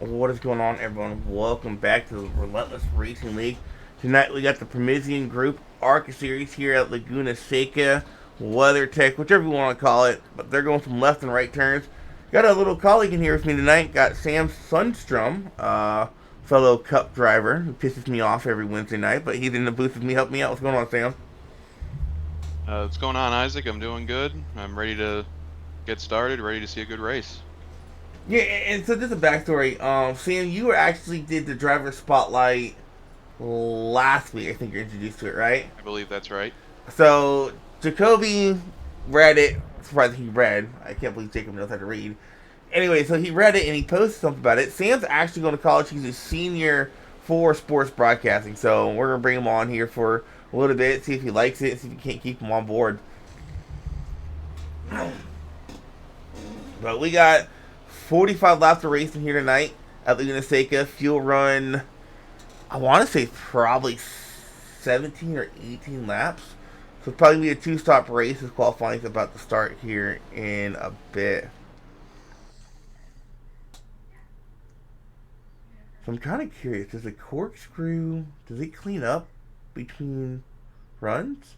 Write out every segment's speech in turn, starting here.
What is going on, everyone? Welcome back to the Relentless Racing League. Tonight we got the Promisian Group Arca series here at Laguna Seca, WeatherTech, whichever you want to call it. But they're going some left and right turns. Got a little colleague in here with me tonight. Got Sam Sundstrom, fellow Cup driver, who pisses me off every Wednesday night. But he's in the booth with me, helping me out. What's going on, Sam? What's going on, Isaac? I'm doing good. I'm ready to get started, ready to see a good race. Yeah, and so just a backstory. Sam, you actually did the driver spotlight last week. I think you're introduced to it, right? I believe that's right. So Jacoby read it. Surprised he read. I can't believe Jacob knows how to read. Anyway, so he read it and he posted something about it. Sam's actually going to college. He's a senior for sports broadcasting. So we're gonna bring him on here for a little bit, see if he likes it, see if we can't keep him on board. But we got 45 laps of racing here tonight at Laguna Seca. Fuel run, I want to say probably 17 or 18 laps. So it's probably be a two-stop race as qualifying is about to start here in a bit. So I'm kind of curious. Does a corkscrew, does it clean up between runs?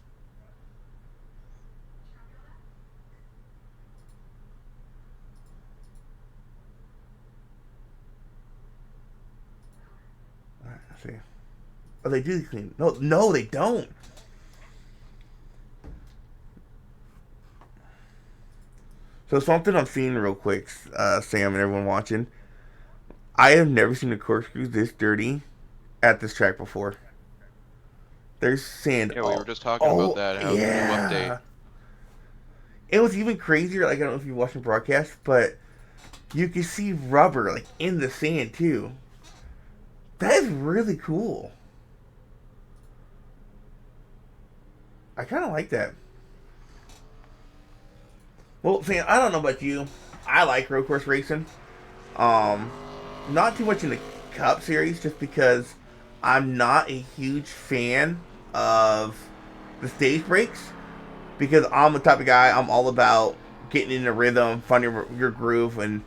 Alright, let's see. Oh, they do clean. No, they don't. So something I'm seeing real quick, Sam and everyone watching. I have never seen a corkscrew this dirty at this track before. There's sand. Yeah, we were just talking about Oh, that, how the new update. yeah. It was even crazier. Like I don't know if you're watching broadcast, but you can see rubber like in the sand too. That is really cool. I kind of like that. Well, Sam, I don't know about you. I like road course racing. Um, not too much in the Cup Series, just because I'm not a huge fan of the stage breaks. Because I'm the type of guy, I'm all about getting in the rhythm, finding your groove, and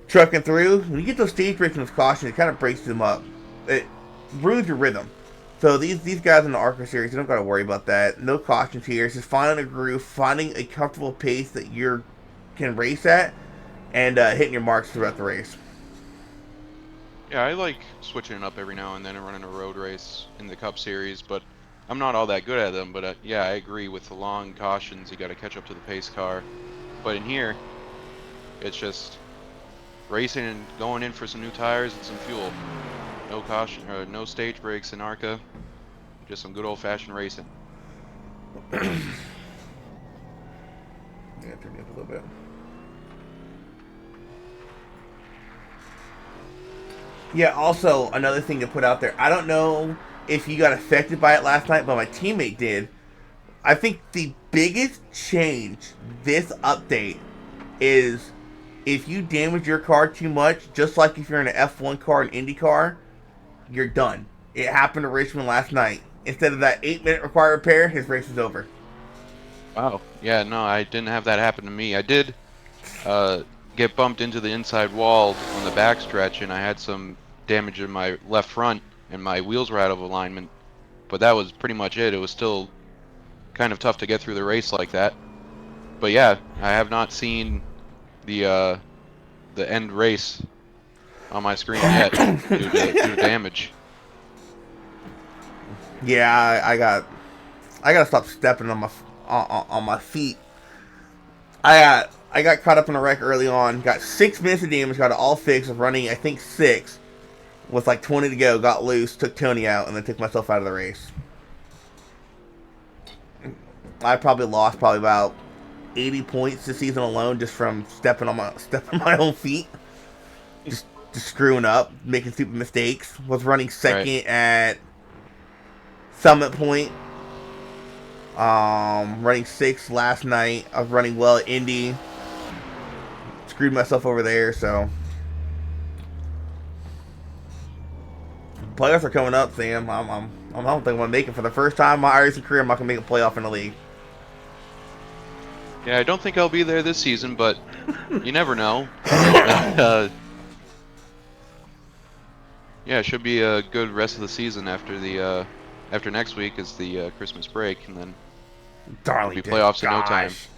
trucking through. When you get those stage breaks and those cautions, it kind of breaks them up. It ruins your rhythm. So these guys in the Arca series, you don't got to worry about that. No cautions here. It's just finding a groove, finding a comfortable pace that you can race at, and hitting your marks throughout the race. Yeah, I like switching it up every now and then and running a road race in the Cup Series, but I'm not all that good at them. But yeah, I agree with the long cautions. You got to catch up to the pace car. But in here, it's just racing and going in for some new tires and some fuel. No caution, no stage breaks in Arca. Just some good old-fashioned racing. Yeah, turn me up a little bit. Yeah, also, another thing to put out there. I don't know if you got affected by it last night, but my teammate did. I think the biggest change this update is if you damage your car too much, just like if you're in an F1 car, an Indy car, you're done. It happened to Richmond last night. Instead of that 8-minute required repair, his race is over. Wow. Yeah, no, I didn't have that happen to me. I did uh, get bumped into the inside wall on the backstretch, and I had some damage in my left front, and my wheels were out of alignment. But that was pretty much it. It was still kind of tough to get through the race like that. But yeah, I have not seen the end race on my screen yet due to damage. Yeah, I gotta stop stepping on my feet. I got caught up in a wreck early on. Got 6 minutes of damage. Got it all fixed. Was running I think six with like 20 to go. Got loose. Took Tony out and then took myself out of the race. I probably lost about 80 points this season alone just from stepping on my own feet. Just screwing up, making stupid mistakes. Was running Right. second at Summit Point. Running sixth last night. I was running well at Indy. Screwed myself over there, so playoffs are coming up, Sam. I don't think I'm gonna make it for the first time in my racing career. I'm not gonna make a playoff in the league. Yeah, I don't think I'll be there this season, but you never know. uh, Yeah, it should be a good rest of the season after the after next week is the Christmas break, and then it'll be Darlington, playoffs in no time. gosh.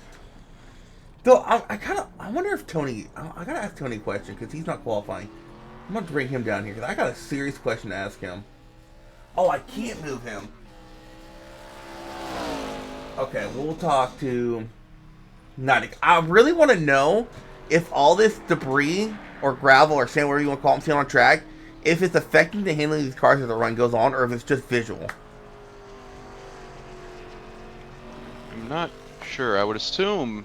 Though I wonder if Tony. I gotta ask Tony a question because he's not qualifying. I'm gonna bring him down here because I got a serious question to ask him. Oh, I can't move him. Okay, we'll talk to Nutty. I really want to know if all this debris or gravel or sand, whatever you want to call it, sand on track, if it's affecting the handling of these cars as the run goes on, or if it's just visual. I'm not sure. I would assume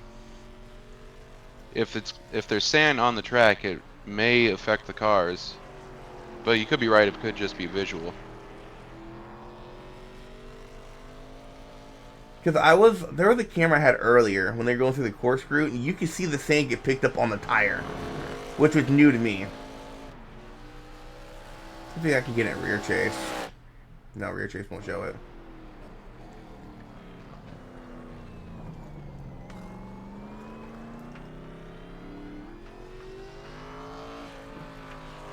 if there's sand on the track, it may affect the cars, but you could be right. It could just be visual. Because there was a camera I had earlier when they were going through the corkscrew, and you could see the sand get picked up on the tire, which was new to me. I think I can get it in rear chase. No, rear chase won't show it.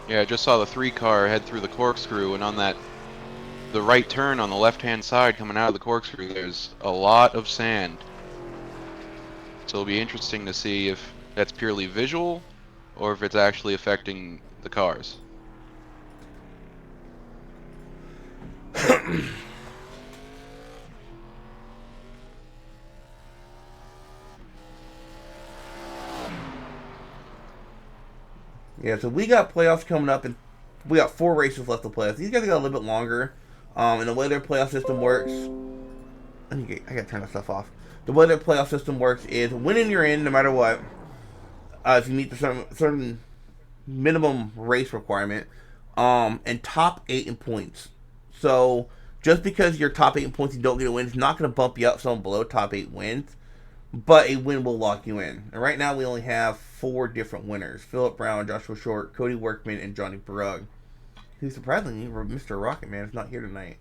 Yeah, I just saw the 3 car head through the corkscrew, and on the right turn on the left-hand side coming out of the corkscrew, there's a lot of sand. So it'll be interesting to see if that's purely visual or if it's actually affecting the cars. Yeah, so we got playoffs coming up, and we got 4 races left to play. These guys got a little bit longer, and the way their playoff system works, I gotta turn that stuff off. The way their playoff system works is winning you're in no matter what. If you meet the certain minimum race requirement, and top 8 in points. So just because you're top 8 in points, you don't get a win, it's not going to bump you up someone below top 8 wins. But a win will lock you in. And right now we only have 4 different winners: Philip Brown, Joshua Short, Cody Workman, and Johnny Brugg. Who surprisingly, Mr. Rocket Man, is not here tonight.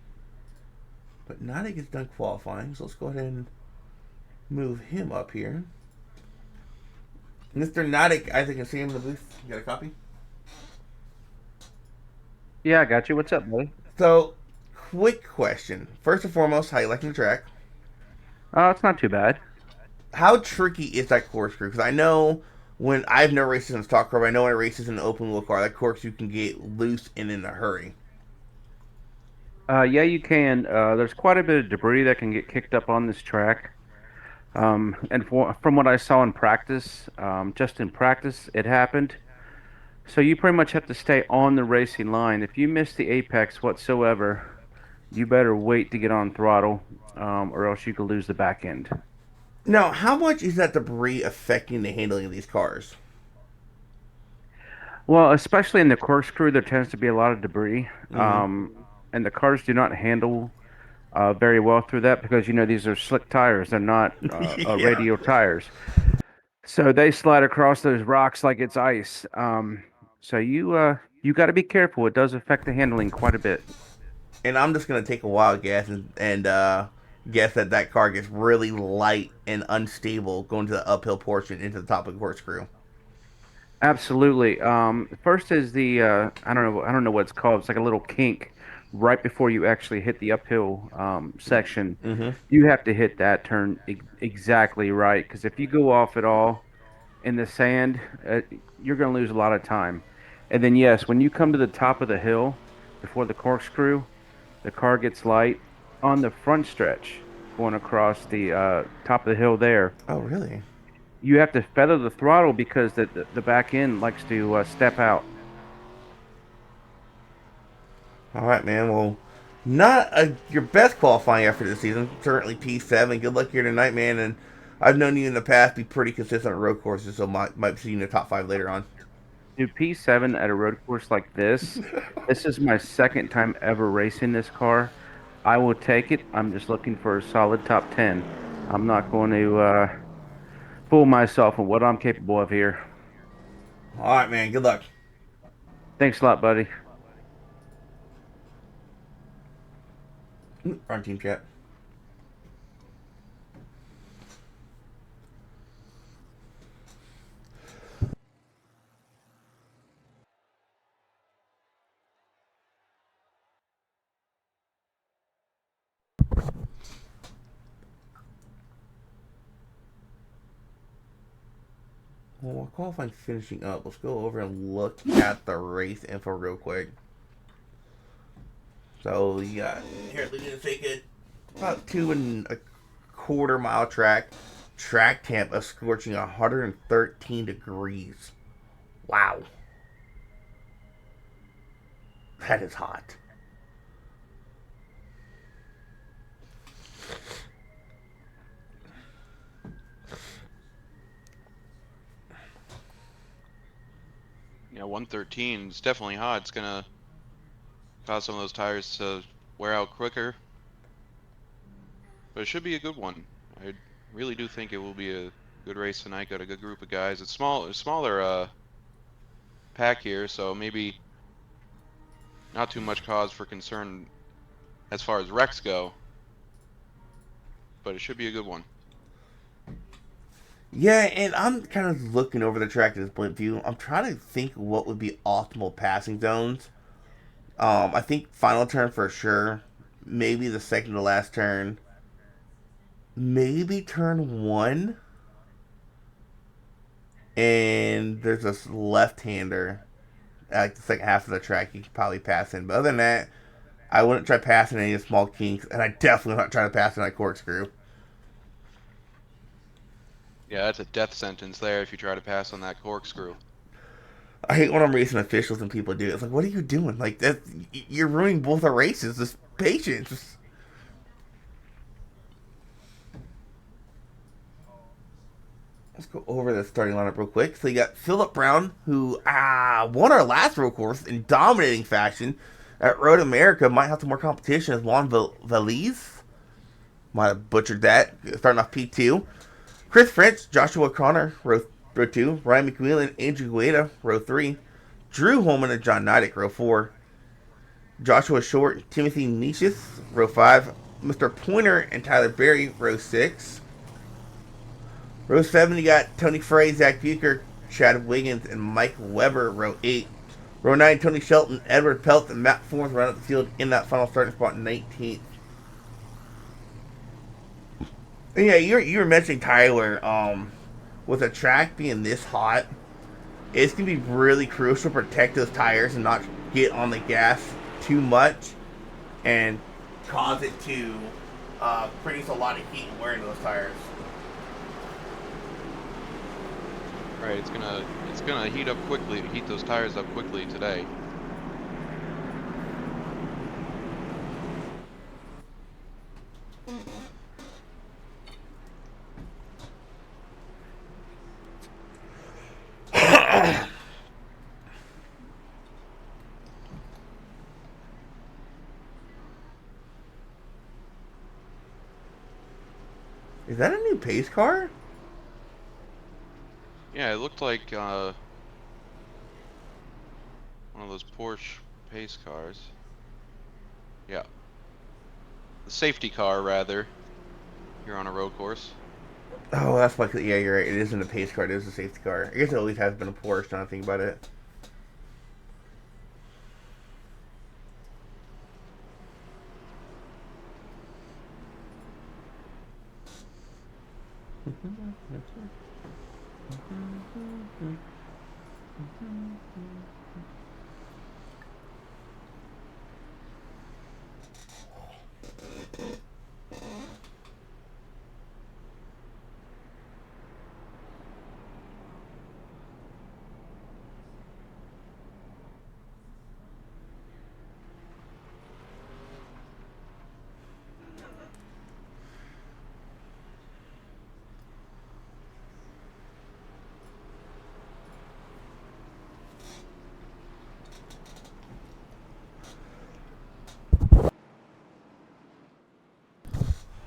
But Nada gets done qualifying, so let's go ahead and move him up here. Mr. Nadic, I can see him in the booth. You got a copy? Yeah, I got you. What's up, buddy? So, quick question. First and foremost, how you liking the track? It's not too bad. How tricky is that corkscrew? Because I know when I've never raced in a stock car, but I know when it races in an open wheel car, that corkscrew can get loose and in a hurry. Yeah, you can. There's quite a bit of debris that can get kicked up on this track. From what I saw in practice, just in practice, it happened. So you pretty much have to stay on the racing line. If you miss the apex whatsoever, you better wait to get on throttle, or else you could lose the back end. Now, how much is that debris affecting the handling of these cars? Well, especially in the corkscrew, there tends to be a lot of debris, Mm-hmm. and the cars do not handle very well through that because these are slick tires. They're not Yeah. radial tires, so they slide across those rocks like it's ice. So you got to be careful. It does affect the handling quite a bit. And I'm just gonna take a wild guess and guess that that car gets really light and unstable going to the uphill portion into the top of the corkscrew. Absolutely. First is the I don't know what it's called. It's like a little kink right before you actually hit the uphill section. Mm-hmm. You have to hit that turn exactly right because if you go off at all in the sand, you're going to lose a lot of time. And then, yes, when you come to the top of the hill before the corkscrew, the car gets light on the front stretch going across the top of the hill there. Oh, really? You have to feather the throttle because the back end likes to step out. All right, man. Well, not your best qualifying effort this season. Certainly P7. Good luck here tonight, man. And I've known you in the past be pretty consistent at road courses, so might see you in the top 5 later on. Do P7 at a road course like this. This is my second time ever racing this car. I will take it. I'm just looking for a solid top 10. I'm not going to fool myself on what I'm capable of here. All right, man. Good luck. Thanks a lot, buddy. On team chat. Well, while qualifying finishing up, let's go over and look at the race info real quick. So you got here at Laguna Seca, about 2.25 mile track. Track temp of scorching 113 degrees. Wow. That is hot. Yeah, 113 is definitely hot. It's gonna cause some of those tires to wear out quicker, but it should be a good one. I really do think it will be a good race tonight. Got a good group of guys. It's smaller pack here, so maybe not too much cause for concern as far as wrecks go, but it should be a good one. Yeah, and I'm kind of looking over the track at this point view. I'm trying to think what would be optimal passing zones. I think final turn for sure. Maybe the second to last turn. Maybe turn one. And there's this left-hander like the second half of the track you could probably pass in. But other than that, I wouldn't try passing any of the small kinks, and I definitely not try to pass in that corkscrew. Yeah, that's a death sentence there if you try to pass on that corkscrew. I hate when I'm racing officials and people do it. It's like, what are you doing? Like that, you're ruining both the races. Just patience. Let's go over the starting lineup real quick. So you got Philip Brown, who won our last road course in dominating fashion at Road America. Might have some more competition as Juan Valise. Might have butchered that. Starting off P2. Chris French, Joshua Connor, row 2. Ryan McWheelan, Andrew Gueda, row 3. Drew Holman and John Nidek, row 4. Joshua Short, Timothy Nicias, row 5. Mr. Pointer and Tyler Berry, row 6. Row 7, you got Tony Frey, Zach Bucher, Chad Wiggins, and Mike Weber, row 8. Row 9, Tony Shelton, Edward Pelt, and Matt Fornes round up the field in that final starting spot, 19th. And yeah, you were mentioning Tyler, with a track being this hot, it's going to be really crucial to protect those tires and not get on the gas too much and cause it to produce a lot of heat wearing those tires. Right, it's gonna heat those tires up quickly today. Is that a new pace car? Yeah, it looked like one of those Porsche pace cars. Yeah. The safety car, rather. Here on a road course. Oh, that's like, yeah, you're right. It isn't a pace car, it is a safety car. I guess it always has been a Porsche, now I think about it.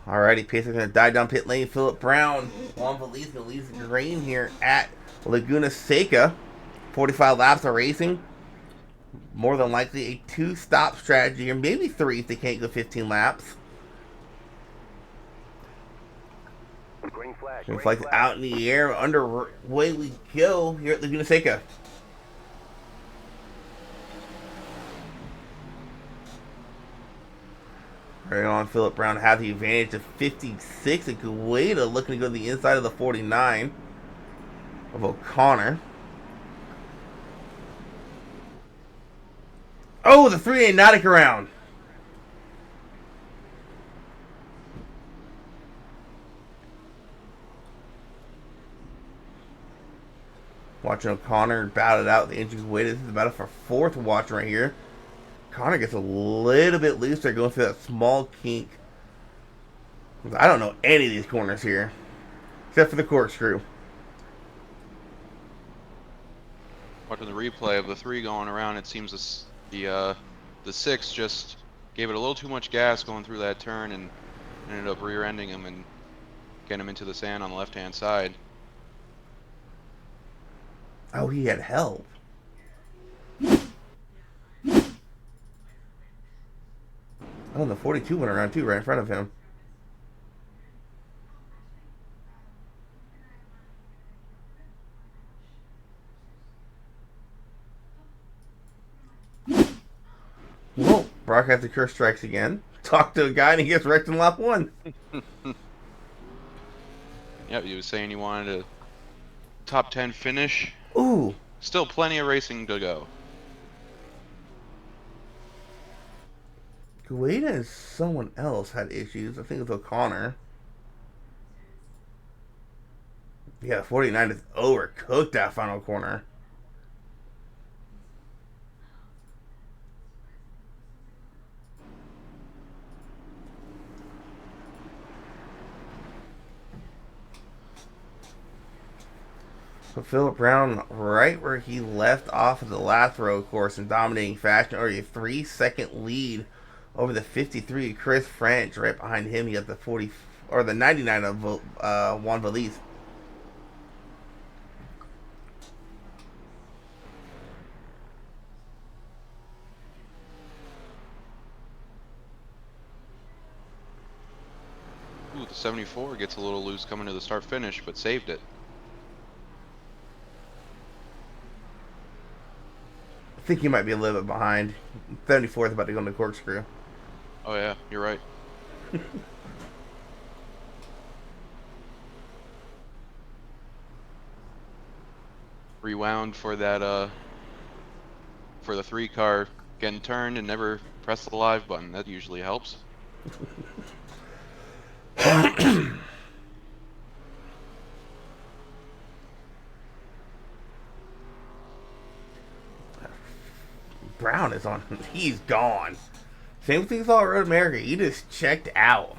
Alrighty, Pace's going to dive down pit lane. Philip Brown on Valise going to leave the green here at Laguna Seca. 45 laps of racing. More than likely a 2-stop strategy, or maybe 3 if they can't go 15 laps. Green flag. Green flag's out in the air. Underway we go here at Laguna Seca. Right on, Philip Brown have the advantage of 56. A good way to looking to go to the inside of the 49. of O'Connor. Oh, the 3A Nautic around. Watching O'Connor battle it out. The engine's waited. This is about for fourth watch right here. Connor gets a little bit loose there going through that small kink. I don't know any of these corners here. Except for the corkscrew. Watching the replay of the 3 going around, it seems the 6 just gave it a little too much gas going through that turn and ended up rear-ending him and getting him into the sand on the left-hand side. Oh, he had help. Oh, the 42 went around too, right in front of him. Well, Brock has the curse strikes again. Talk to a guy and he gets wrecked in lap 1. Yep, he was saying he wanted a top 10 finish. Ooh. Still plenty of racing to go. Guida and someone else had issues. I think it was O'Connor. Yeah, 49 is overcooked that final corner. So Philip Brown, right where he left off of the last road course in dominating fashion, or a 3-second lead over the 53 Chris French. Right behind him, he got the 40 or the 99 of Juan Valise. Ooh, the 74 gets a little loose coming to the start finish, but saved it. I think he might be a little bit behind. 74 is about to go into corkscrew. Oh yeah, you're right. Rewound for that for the 3 car getting turned and never press the live button. That usually helps. Brown is on. He's gone. Same thing with all Road America. He just checked out.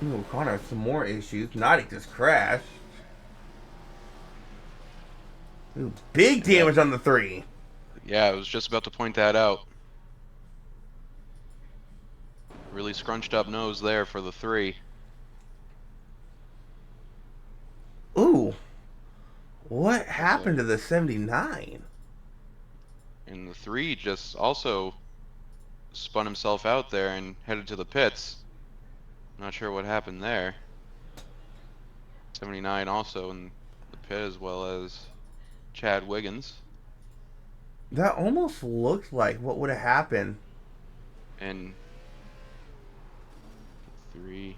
Ooh, Connor has some more issues. Nautic just crashed. Ooh, big damage on the 3. Yeah, I was just about to point that out. Really scrunched up nose there for the 3. Ooh. What happened to the 79? And the 3 just also spun himself out there and headed to the pits. Not sure what happened there. 79 also in the pit, as well as Chad Wiggins. That almost looked like what would have happened. And 3.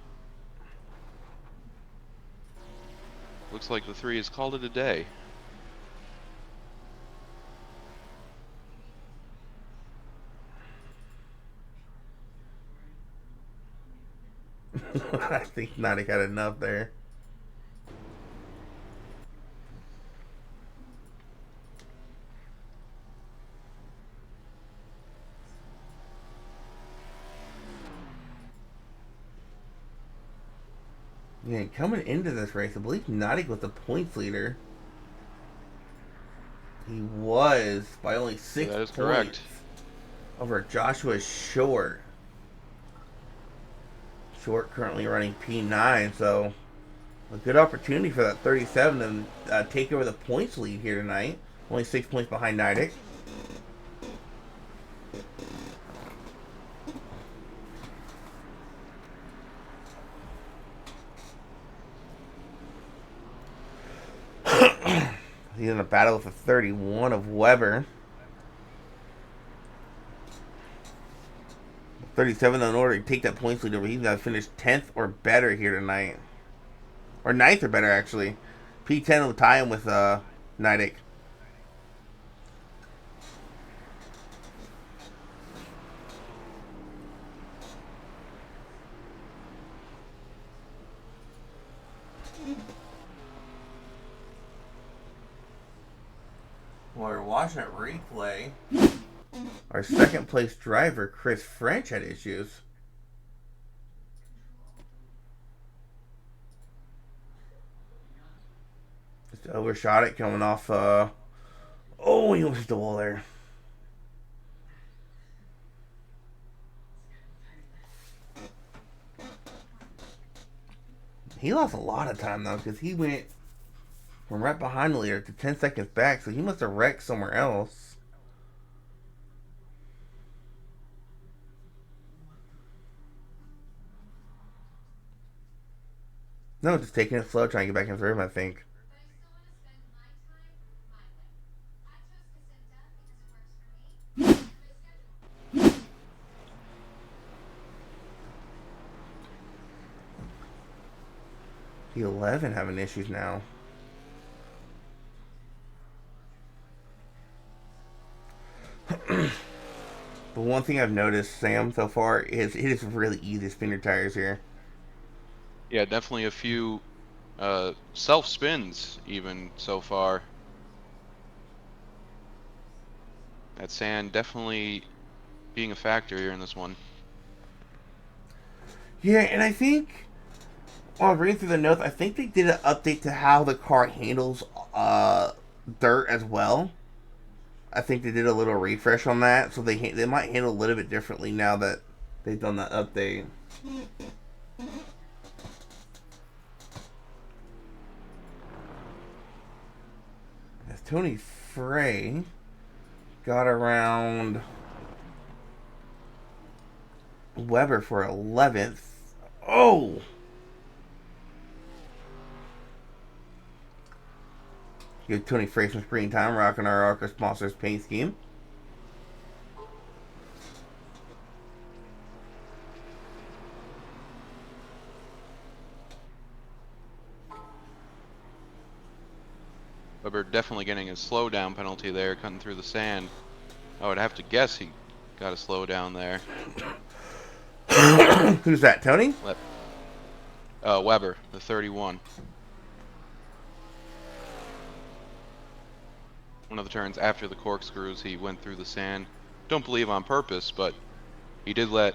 Looks like the 3 has called it a day. I think Nautic had enough there. Yeah, coming into this race, I believe Nautic was the points leader. He was by only 6 That is points correct. over Joshua Short. Short currently running P9, so a good opportunity for that 37 to take over the points lead here tonight. Only 6 points behind Nautic. He's in a battle with a 31 of Weber. 37 in order to take that points lead over. He's got to finish 10th or better here tonight. Or 9th or better, actually. P10 will tie him with Nidic. While we're watching it replay, our second place driver, Chris French, had issues. Just overshot it coming off. Oh, he almost hit the wall there. He lost a lot of time though, because he went from right behind the leader to 10 seconds back, so he must have wrecked somewhere else. No, just taking it slow, trying to get back in through him, I think. The 11 having issues now. But one thing I've noticed, Sam, so far is it is really easy to spin your tires here. Yeah, definitely a few self spins even so far. That sand definitely being a factor here in this one. Yeah, and I think while reading through the notes, I think they did an update to how the car handles dirt as well. I think they did a little refresh on that, so they might handle a little bit differently now that they've done that update. As Tony Frey got around Weber for 11th. Oh! Give Tony Frey some screen time, rocking our Arca sponsors paint scheme. Weber definitely getting a slowdown penalty there, cutting through the sand. I would have to guess he got a slowdown there. Who's that, Tony? Weber, the 31. One of the turns after the corkscrews, he went through the sand. Don't believe on purpose, but he did let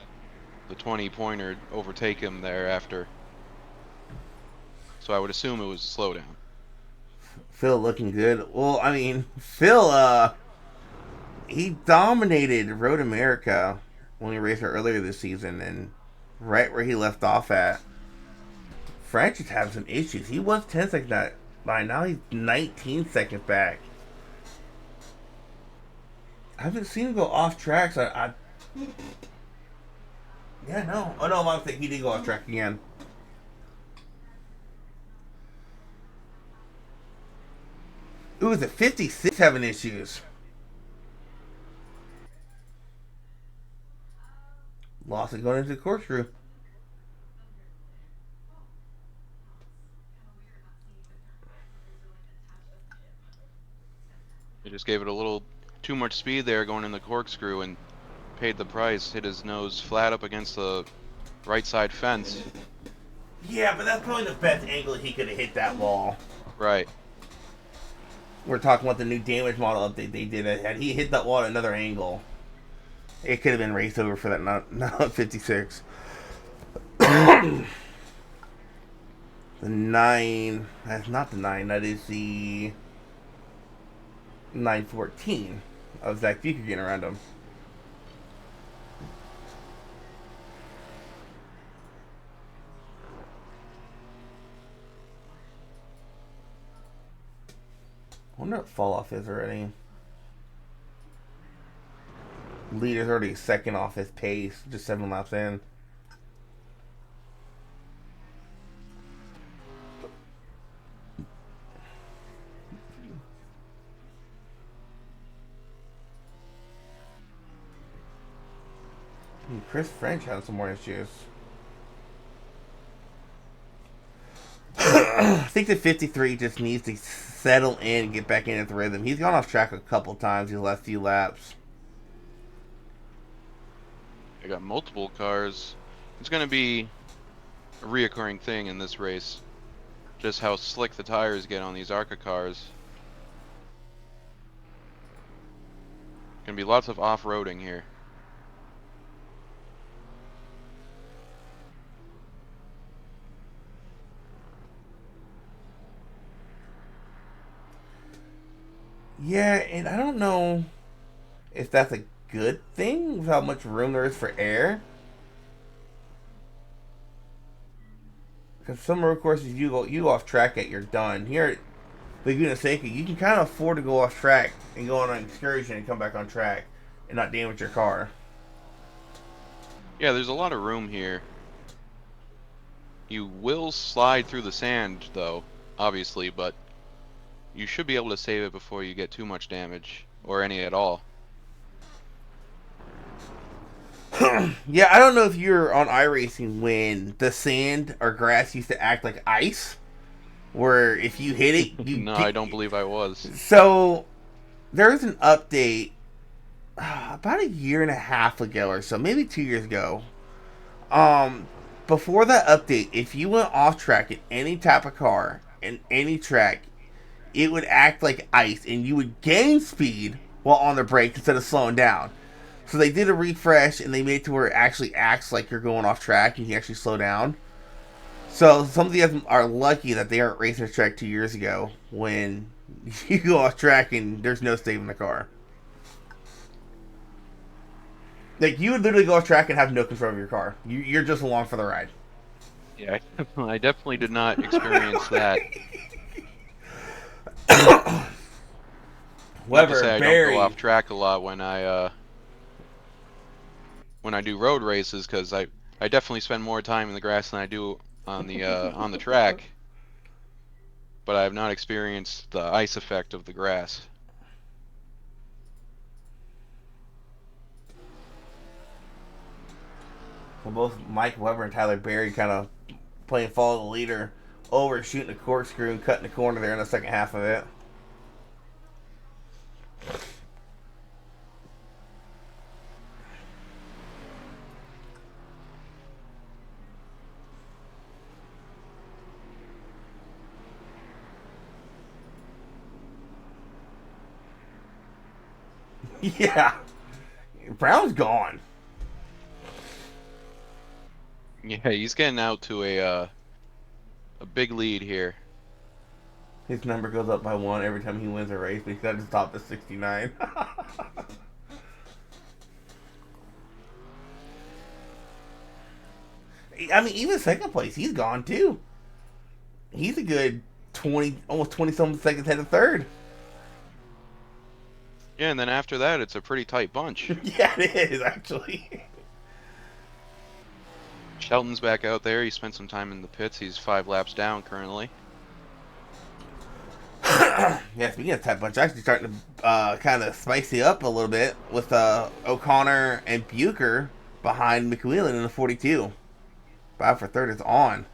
the 20-pointer overtake him there after. So I would assume it was a slowdown. Phil looking good. Well, I mean, Phil, he dominated Road America when he raced her earlier this season, and right where he left off at. French is having some issues. He was 10 seconds by now. He's 19 seconds back. I haven't seen him go off track. So yeah, no. Oh no, I think he did go off track again. It was at 56 having issues. Lost it going into the corkscrew. He just gave it a little too much speed there going in the corkscrew and paid the price. Hit his nose flat up against the right side fence. Yeah, but that's probably the best angle he could have hit that wall. Right. We're talking about the new damage model update they did. Had he hit that wall at another angle, it could have been raced over for that not 56. The 9, that's not the 9, that is the 914 of Zach Bucher getting around him. I wonder what fall off is already. Leader's already second off his pace, just 7 laps in. Chris French had some more issues. I think the 53 just needs to settle in and get back into the rhythm. He's gone off track a couple times these last few laps. I got multiple cars. It's going to be a reoccurring thing in this race. Just how slick the tires get on these Arca cars. Gonna be lots of off-roading here. Yeah, and I don't know if that's a good thing with how much room there is for air. Because some road courses you go off track at, you're done. Here at Laguna Seca, you can kind of afford to go off track and go on an excursion and come back on track and not damage your car. Yeah, there's a lot of room here. You will slide through the sand, though, obviously, but you should be able to save it before you get too much damage, or any at all. Yeah, I don't know if you're on iRacing when the sand or grass used to act like ice, where if you hit it, you No, I don't believe I was. So there's an update about a year and a half ago or so, maybe 2 years ago. Before that update, if you went off track in any type of car in any track, it would act like ice, and you would gain speed while on the brake instead of slowing down. So they did a refresh, and they made it to where it actually acts like you're going off track, and you can actually slow down. So some of you guys are lucky that they aren't racing this track 2 years ago when you go off track and there's no saving the car. Like, you would literally go off track and have no control of your car. You're just along for the ride. Yeah, I definitely did not experience that. Not to say I don't go off track a lot when I do road races, because I definitely spend more time in the grass than I do on the track. But I have not experienced the ice effect of the grass. Well, both Mike Weber and Tyler Berry kind of playing follow the leader, over shooting a corkscrew and cutting the corner there in the second half of it. Yeah. Brown's gone. Yeah, he's getting out to a big lead here. His number goes up by 1 every time he wins a race, but he's got to top the 69. I mean, even second place, he's gone too. He's a good 20, almost 20-something seconds ahead of third. Yeah, and then after that, it's a pretty tight bunch. Yeah, it is, actually. Shelton's back out there. He spent some time in the pits. He's 5 laps down currently. Yeah, speaking of tight bunch, actually starting to kind of spicy up a little bit with O'Connor and Bucher behind McWheelan in the 42. 5 for third is on.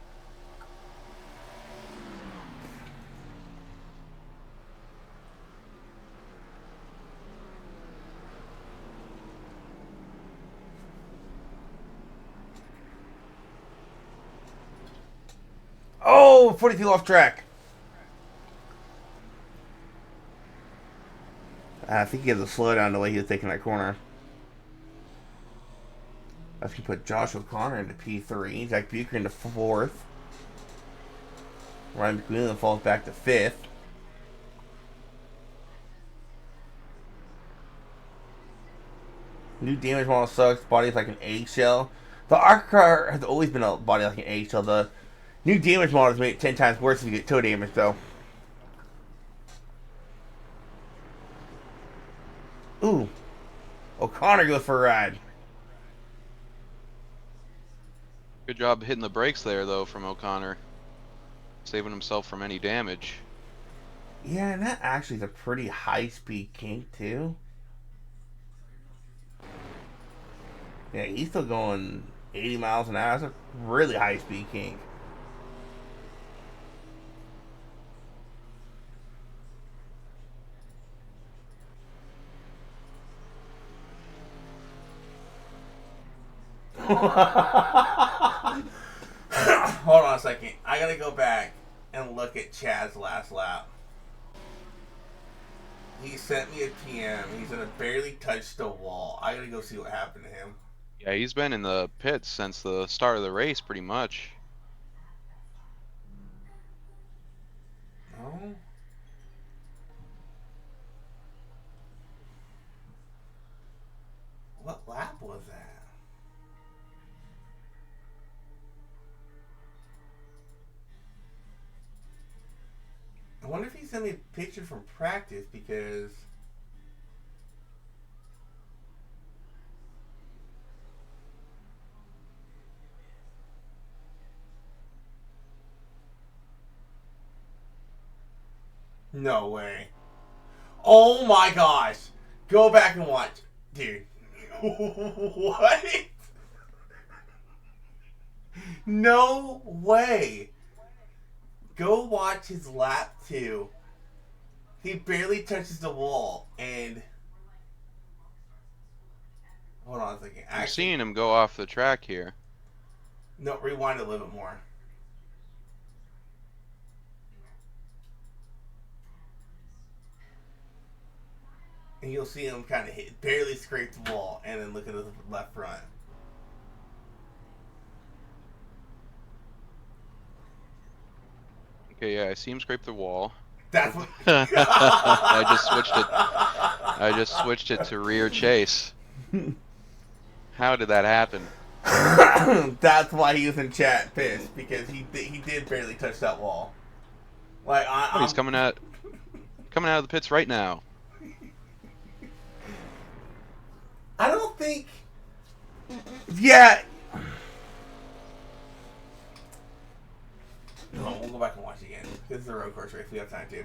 Oh, 42 off track. I think he has a slowdown the way he was taking that corner. That's going to put Josh O'Connor into P3, Zach Bucher into 4th. Ryan McWheelan falls back to 5th. New damage model sucks. Body's like an eggshell. The Arca car has always been a body like an eggshell. The new damage model has made it 10 times worse if you get toe damage, though. Ooh. O'Connor goes for a ride. Good job hitting the brakes there, though, from O'Connor. Saving himself from any damage. Yeah, and that actually is a pretty high-speed kink, too. Yeah, he's still going 80 miles an hour. That's a really high speed kink. Hold on a second. I gotta go back and look at Chad's last lap. He sent me a PM. He's gonna barely touch the wall. I gotta go see what happened to him. Yeah, he's been in the pits since the start of the race, pretty much. No. What lap was that? I wonder if he sent me a picture from practice because. No way. Oh my gosh. Go back and watch. Dude. What? No way. Go watch his lap 2. He barely touches the wall and. Hold on a second. I'm seeing him go off the track here. No, rewind a little bit more. And you'll see him kind of barely scrape the wall, and then look at the left front. Okay, yeah, I see him scrape the wall. That's what. I just switched it to rear chase. How did that happen? That's why he was in chat pissed, because he did barely touch that wall. Like He's coming out of the pits right now. I don't think. Yeah. No, we'll go back and watch it again. This is a road course race. We have time to.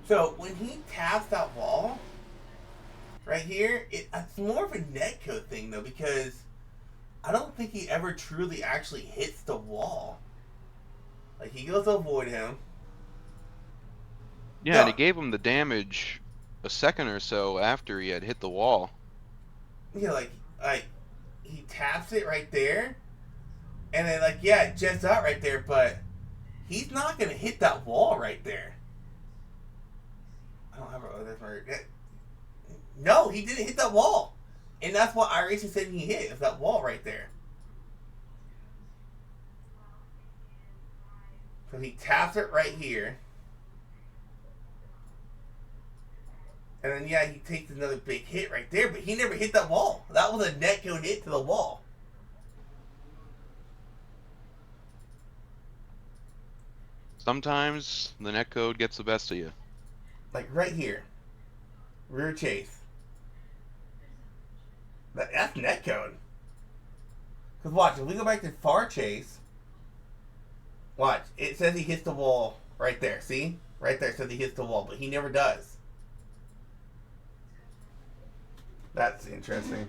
So when he taps that wall, right here, it's more of a netcode thing though, because I don't think he ever truly actually hits the wall. Like he goes to avoid him. Yeah, and it gave him the damage a second or so after he had hit the wall. Yeah, like he taps it right there, and then it jets out right there, but he's not gonna hit that wall right there. I don't have no, he didn't hit that wall, and that's what iRacing said he hit, is that wall right there. So he taps it right here. And then, he takes another big hit right there, but he never hit that wall. That was a netcode hit to the wall. Sometimes the netcode gets the best of you. Like right here. Rear chase. That's netcode. Because watch, if we go back to far chase, watch, it says he hits the wall right there. See? Right there, it says he hits the wall, but he never does. That's interesting.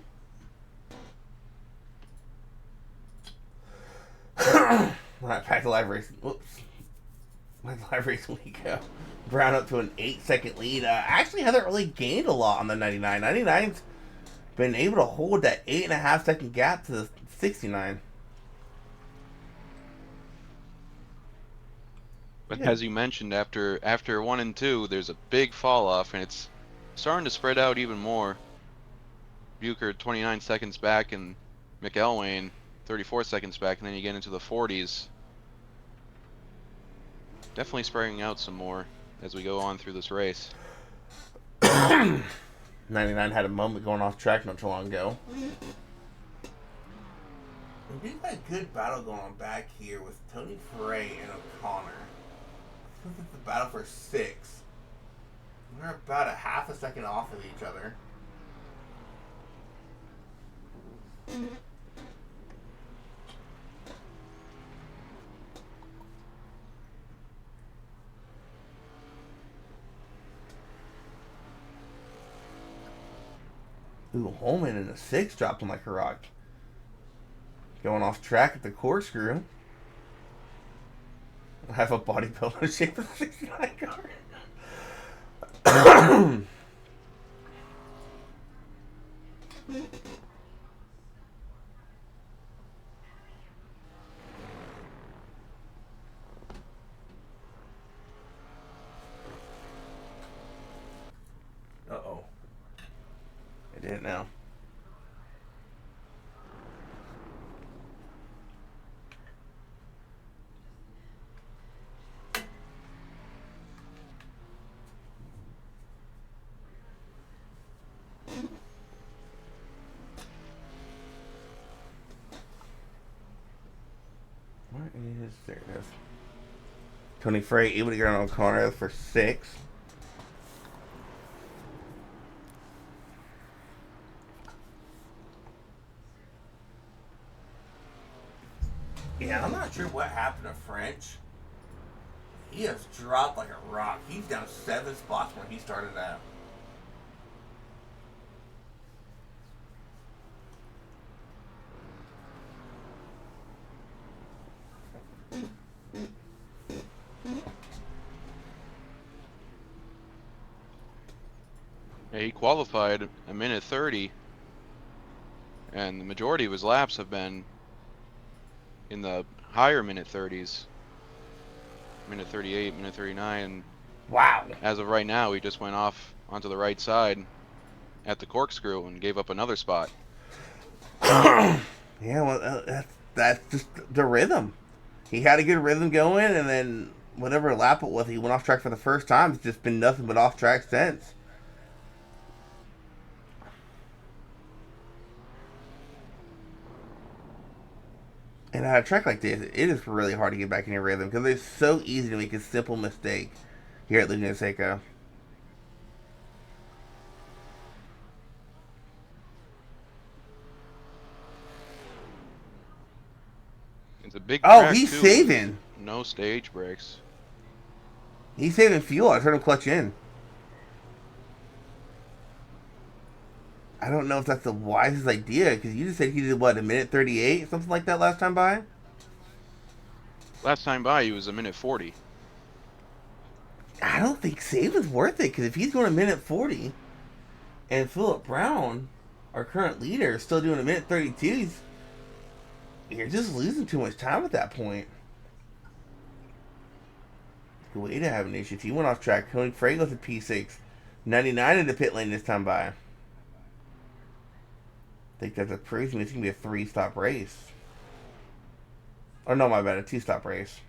Alright, back to live racing. Whoops. Live racing we go. Brown up to an 8-second lead. Actually hasn't really gained a lot on the 99. 99's been able to hold that 8.5-second gap to the 69. But as you mentioned, after 1 and 2, there's a big fall off, and it's starting to spread out even more. Bucher 29 seconds back, and McElwain 34 seconds back, and then you get into the 40s. Definitely spreading out some more as we go on through this race. 99 had a moment going off track not too long ago. We've got a good battle going on back here with Tony Frey and O'Connor. This is the battle for 6. We're about a half a second off of each other. Ooh, Holman in the 6 dropped him like a rock. Going off track at the corkscrew. I have a bodybuilder shape of 69 car. Uh-oh. I did it now. Where is... There it is. Tony Frey able to get on corner for 6. Yeah, I'm not sure what happened to French. He has dropped like a rock. He's down 7 spots where he started out. Yeah, he qualified a minute 30, and the majority of his laps have been in the higher minute 30s. Minute 38, minute 39. Wow. As of right now, he just went off onto the right side at the corkscrew and gave up another spot. Yeah, well, that's just the rhythm. He had a good rhythm going, and then whatever lap it was, he went off track for the first time. It's just been nothing but off track since. And at a track like this, it is really hard to get back in your rhythm because it's so easy to make a simple mistake here at Laguna Seca. It's a big Oh, track, he's too. saving. No stage brakes. He's saving fuel. I heard him clutch in. I don't know if that's the wisest idea because you just said he did what, a minute 38, something like that last time by. Last time by, he was a minute 40. I don't think saving's worth it because if he's going a minute 40, and Philip Brown, our current leader, is still doing a minute 32, you're just losing too much time at that point. Good way to have an issue. If he went off track, Tony Frey goes to P6, 99 in the pit lane this time by. I think that's a pretty. It's gonna be a 3-stop race. Oh no, my bad, a 2-stop race.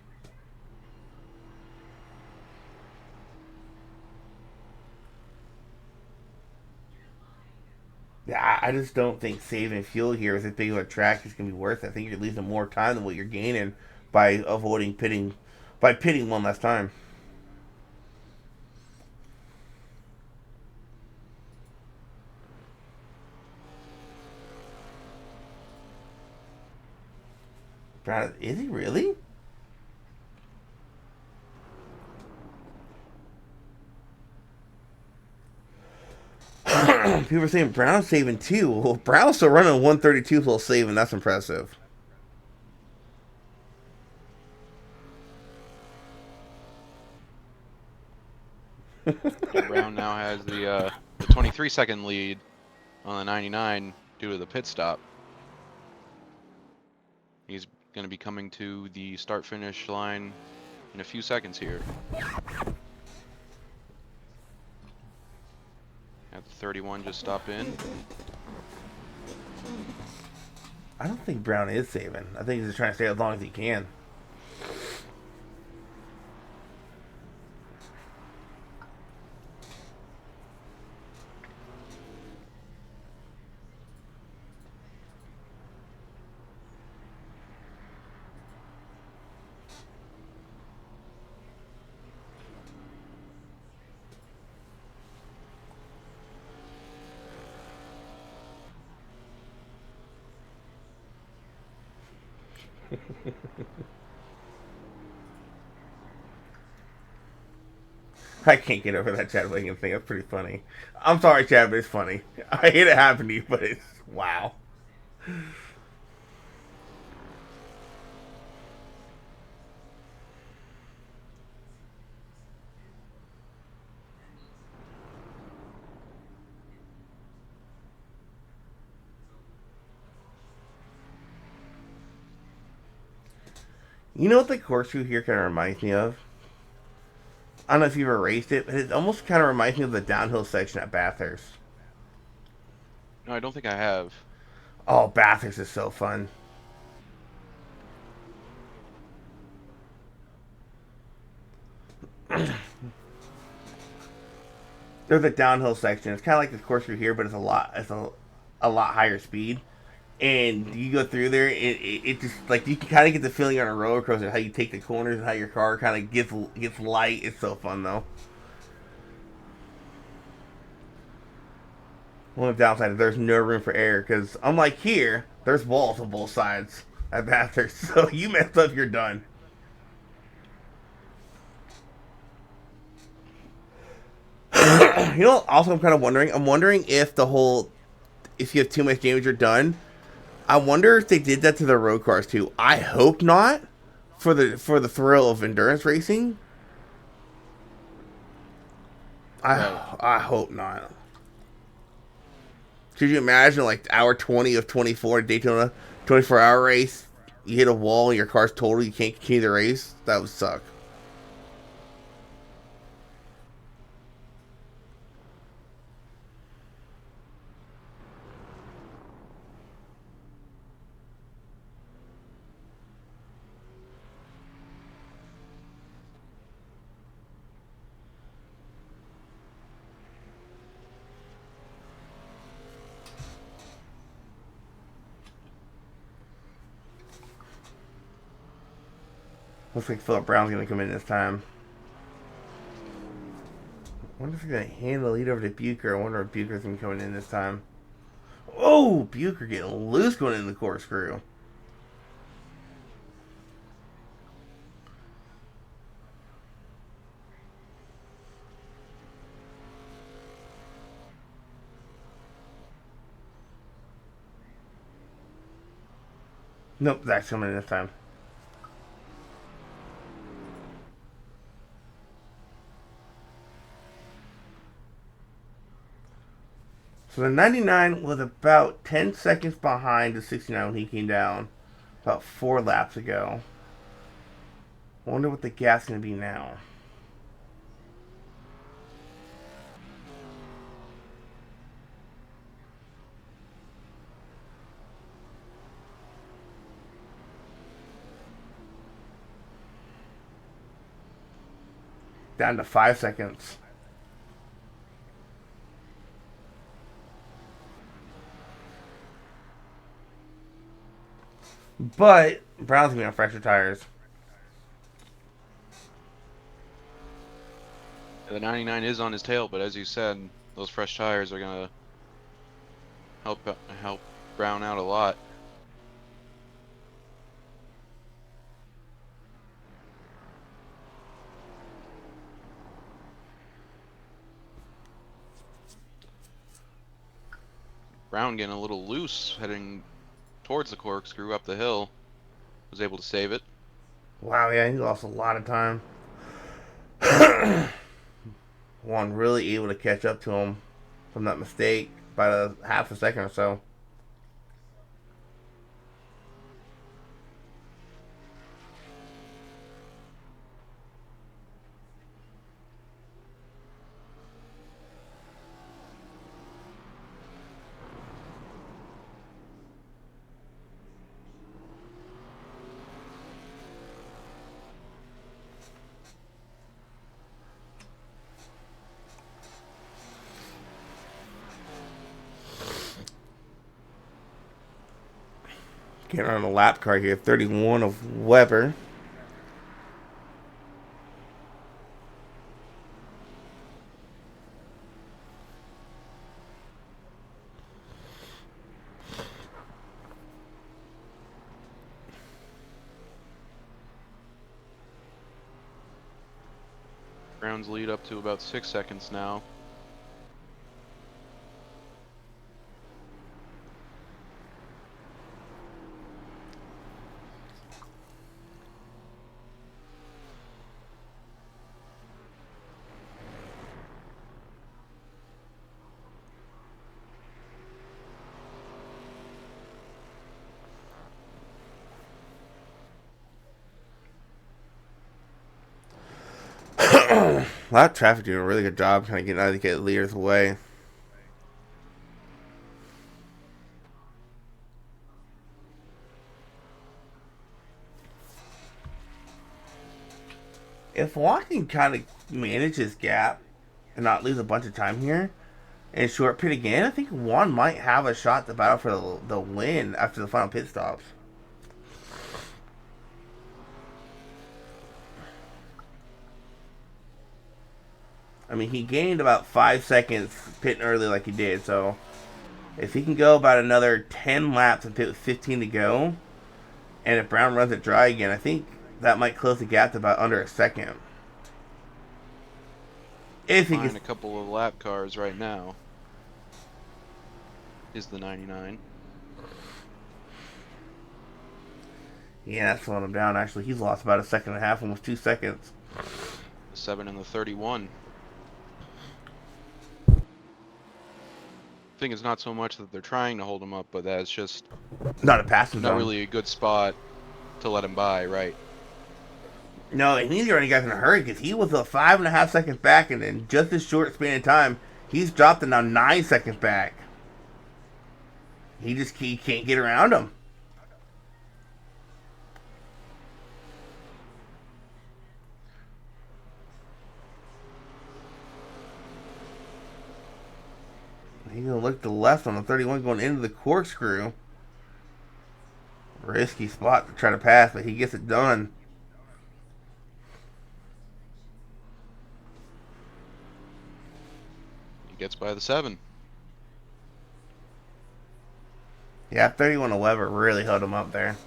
Yeah, I just don't think saving fuel here with as big of a track is gonna be worth it. I think you're losing more time than what you're gaining by avoiding pitting, by pitting one last time. Brown, is he really? People are saying Brown's saving too. Well, Brown's still running 132 full saving. That's impressive. Brown now has the 23-second lead on the 99 due to the pit stop. He's going to be coming to the start-finish line in a few seconds here. At the 31 just stop in. I don't think Brown is saving. I think he's just trying to stay as long as he can. I can't get over that Chad Wiggins thing. That's pretty funny. I'm sorry, Chad, but it's funny. I hate it happened to you, but it's wow. You know what the corkscrew here kind of reminds me of? I don't know if you've ever raced it, but it almost kind of reminds me of the downhill section at Bathurst. No, I don't think I have. Oh, Bathurst is so fun. There's a downhill section. It's kind of like the corkscrew here, but a lot higher speed. And you go through there, it just like you can kind of get the feeling on a roller coaster how you take the corners and how your car kind of gets light. It's so fun though. Only downside is there's no room for air because unlike here, there's walls on both sides at Bathurst. So you mess up, you're done. You know, also I'm kind of wondering. I'm wondering if you have too much damage, you're done. I wonder if they did that to the road cars too. I hope not, for the thrill of endurance racing. Right. I hope not. Could you imagine like hour 20 of 24 Daytona 24-hour race? You hit a wall and your car's total. You can't continue the race. That would suck. Looks like Philip Brown's gonna come in this time. I wonder if he's gonna hand the lead over to Bucher. I wonder if Bucher's gonna be coming in this time. Oh, Bucher getting loose going in the corkscrew. Nope, Zach's coming in this time. So the 99 was about 10 seconds behind the 69 when he came down about 4 laps ago. I wonder what the gap's going to be now. Down to 5 seconds. But Brown's going to be on fresher tires. The 99 is on his tail, but as you said, those fresh tires are gonna help Brown out a lot. Brown getting a little loose, heading towards the corkscrew up the hill. Was able to save it. Wow, yeah, he lost a lot of time. Juan really able to catch up to him from that mistake by a half a second or so. Getting on a lap car here, 31 of Weber. Brown's lead up to about 6 seconds now. That traffic doing a really good job trying to get leaders away. If Juan can kind of manage his gap and not lose a bunch of time here and short pit again, I think Juan might have a shot to battle for the win after the final pit stops. I mean, he gained about 5 seconds pitting early like he did, so if he can go about another 10 laps and pit with 15 to go, and if Brown runs it dry again, I think that might close the gap to about under a second. If he Behind gets a couple of lap cars right now is the 99. Yeah, that's slowing him down. Actually, he's lost about a second and a half, almost 2 seconds. The 7 and the 31. I think it's not so much that they're trying to hold him up, but that it's just Not a passing not zone. really a good spot to let him by, right? No, and neither any guys in a hurry because he was a 5.5 seconds back, and in just this short span of time, he's dropped it now 9 seconds back. He can't get around him. He's gonna look to the left on the 31 going into the corkscrew. Risky spot to try to pass, but he gets it done. He gets by the 7. Yeah, 31 to Weber really held him up there.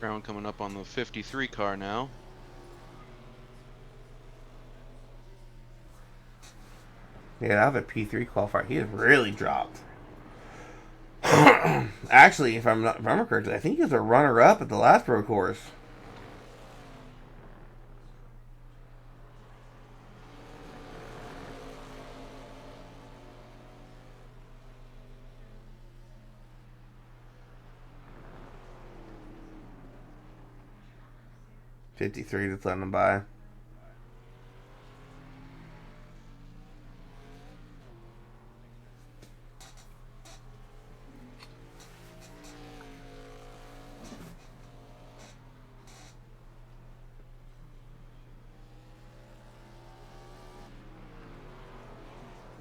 Brown coming up on the 53 car now. Yeah, that was a P3 qualifier. He has really dropped. Actually, if I'm remember correctly, I think he was a runner-up at the last pro course. '53 just letting him by.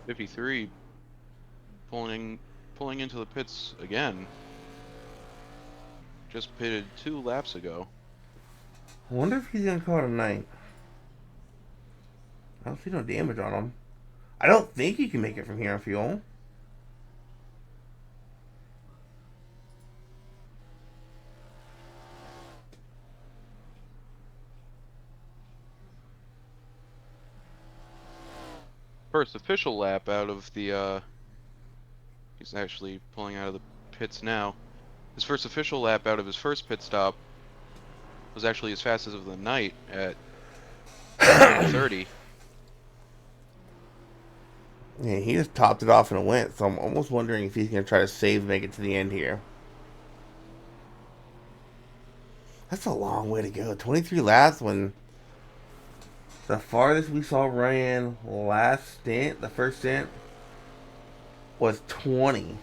'53 pulling into the pits again. Just pitted 2 laps ago. I wonder if he's gonna call it a night. I don't see no damage on him. I don't think he can make it from here on fuel. First official lap out of the he's actually pulling out of the pits now. His first official lap out of his first pit stop was actually his fastest of the night at 30. Yeah, he just topped it off and it went. So I'm almost wondering if he's gonna try to save and make it to the end here. That's a long way to go. 23 laps when the farthest we saw Ryan last stint, the first stint, was 20.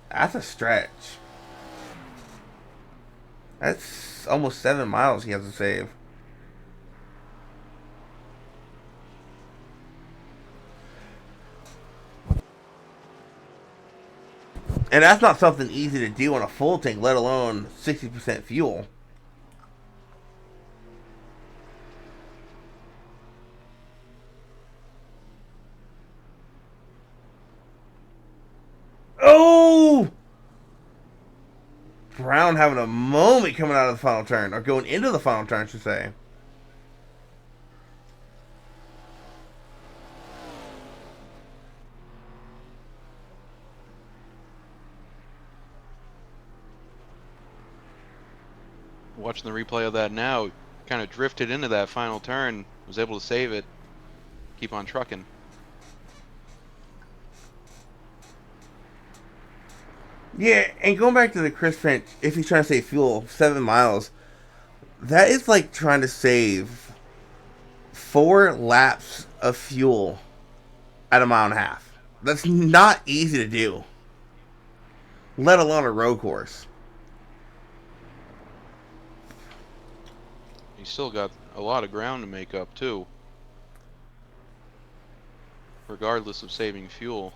That's a stretch. That's almost 7 miles he has to save. And that's not something easy to do on a full tank, let alone 60% fuel. Brown having a moment coming out of the final turn, or going into the final turn, I should say. Watching the replay of that now, kind of drifted into that final turn, was able to save it, keep on trucking. Yeah, and going back to the Chris Finch, if he's trying to save fuel, 7 miles, that is like trying to save 4 laps of fuel at a mile and a half. That's not easy to do, let alone a road course. He's still got a lot of ground to make up too, regardless of saving fuel.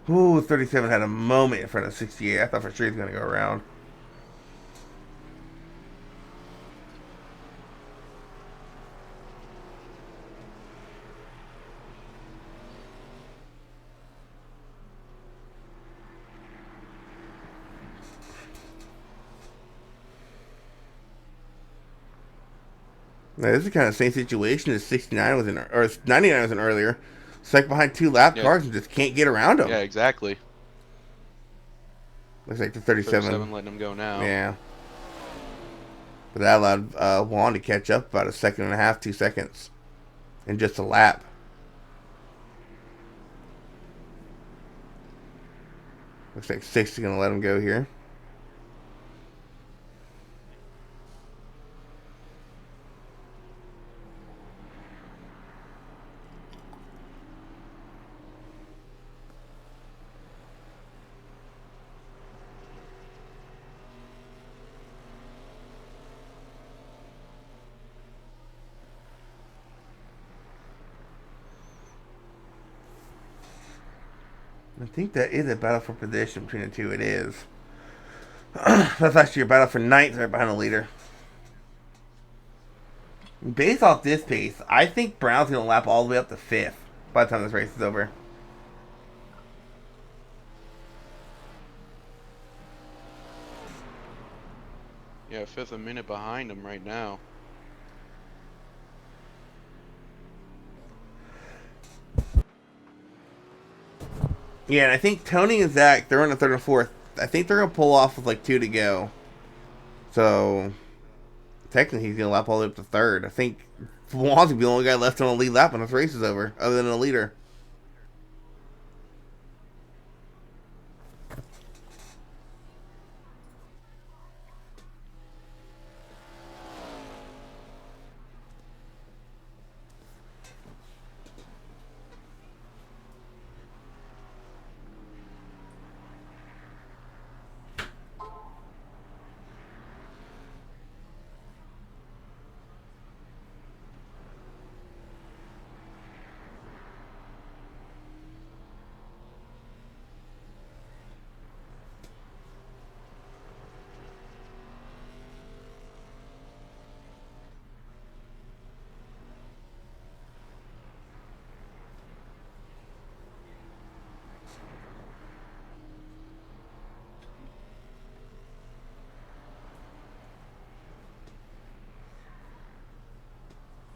Ooh, 37 had a moment in front of 68. I thought for sure he was going to go around. Now, this is kind of the same situation as 69 was in, or 99 was in earlier. Stuck behind 2 lap cars and just can't get around them. Yeah, exactly. Looks like the 37 letting him go now. Yeah. But that allowed Juan to catch up about a second and a half, 2 seconds in just a lap. Looks like 6 is going to let him go here. I think that is a battle for position between the two. It is. That's actually a battle for ninth right behind the leader. Based off this pace, I think Brown's going to lap all the way up to 5th by the time this race is over. Yeah, 5th a minute behind him right now. Yeah, and I think Tony and Zach, they're in the 3rd and 4th. I think they're going to pull off with like 2 to go. So, technically, he's going to lap all the way up to 3rd. I think Juan's going to be the only guy left on the lead lap when this race is over, other than the leader.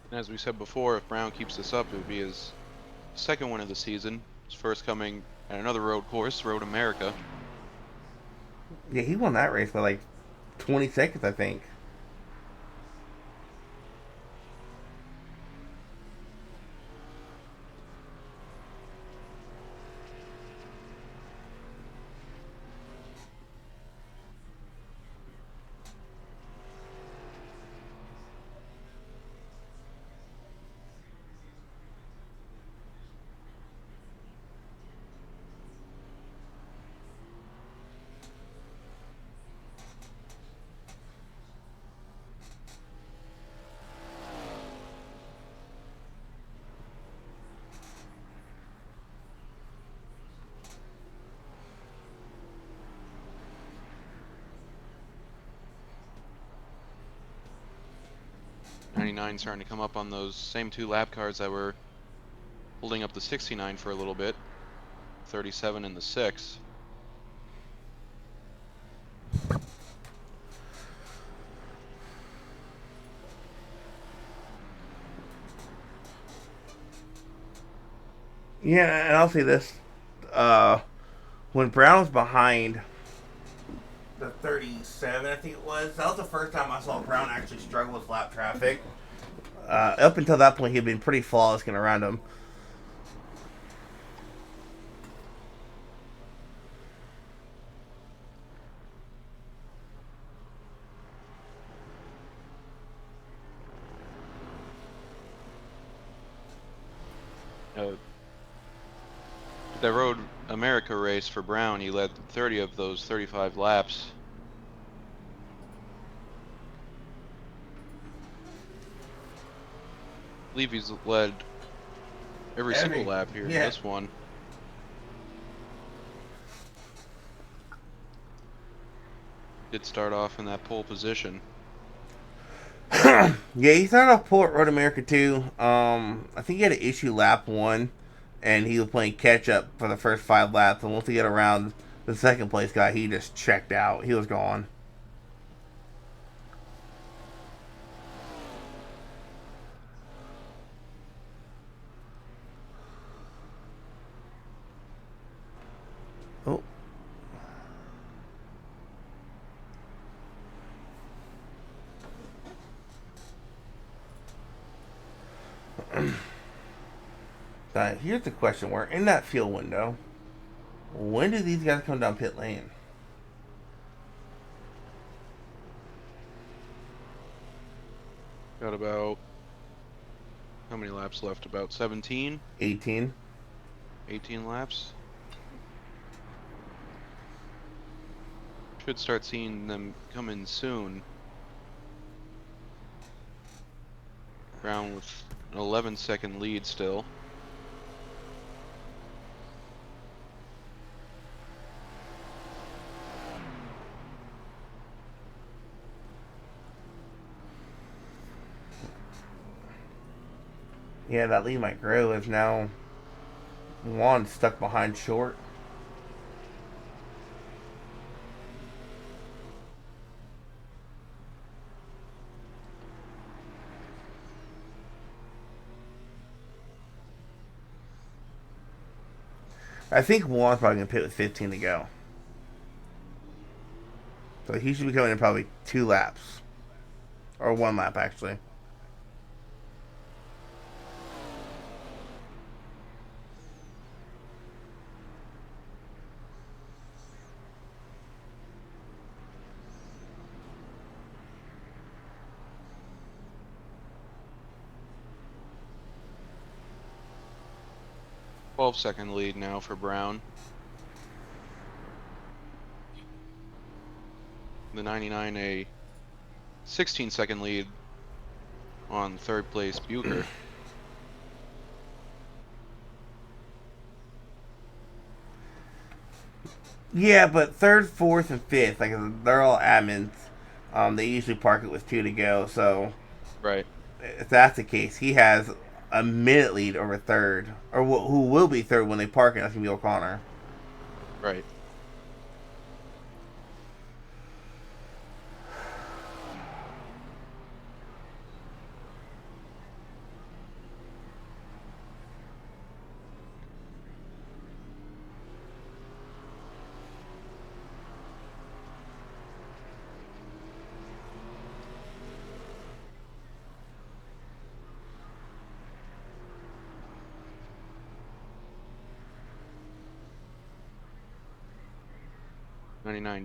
And as we said before, if Brown keeps this up, it would be his 2nd win of the season. His first coming at another road course, Road America. Yeah, he won that race by like 20 seconds, I think. 99 starting to come up on those same 2 lap cars that were holding up the 69 for a little bit. 37 in the 6. Yeah, and I'll say this. When Brown was behind the 37, I think it was, that was the first time I saw Brown actually struggle with lap traffic. Up until that point, he had been pretty flawless getting around him. The Road America race for Brown, he led 30 of those 35 laps. I believe he's led every single lap here in this one. Did start off in that pole position. Yeah, he started off pole at Road America too. I think he had an issue lap 1, and he was playing catch up for the first 5 laps. And once he got around the second place guy, he just checked out. He was gone. Oh. Here's the question. We're in that field window. When do these guys come down pit lane? Got about, how many laps left? About 17? 18. 18 laps. Should start seeing them come in soon. Brown with an 11-second lead still. Yeah, that lead might grow as now Juan's stuck behind short. I think Juan's probably going to pit with 15 to go. So he should be coming in probably 2 laps. Or 1 lap, actually. Second lead now for Brown. The 99 a 16-second lead on 3rd place Bucher. Yeah, but 3rd, 4th, and 5th, like they're all admins. They usually park it with 2 to go. So, right. If that's the case, he has a minute lead over 3rd, or who will be 3rd when they park it. That's gonna be O'Connor. Right.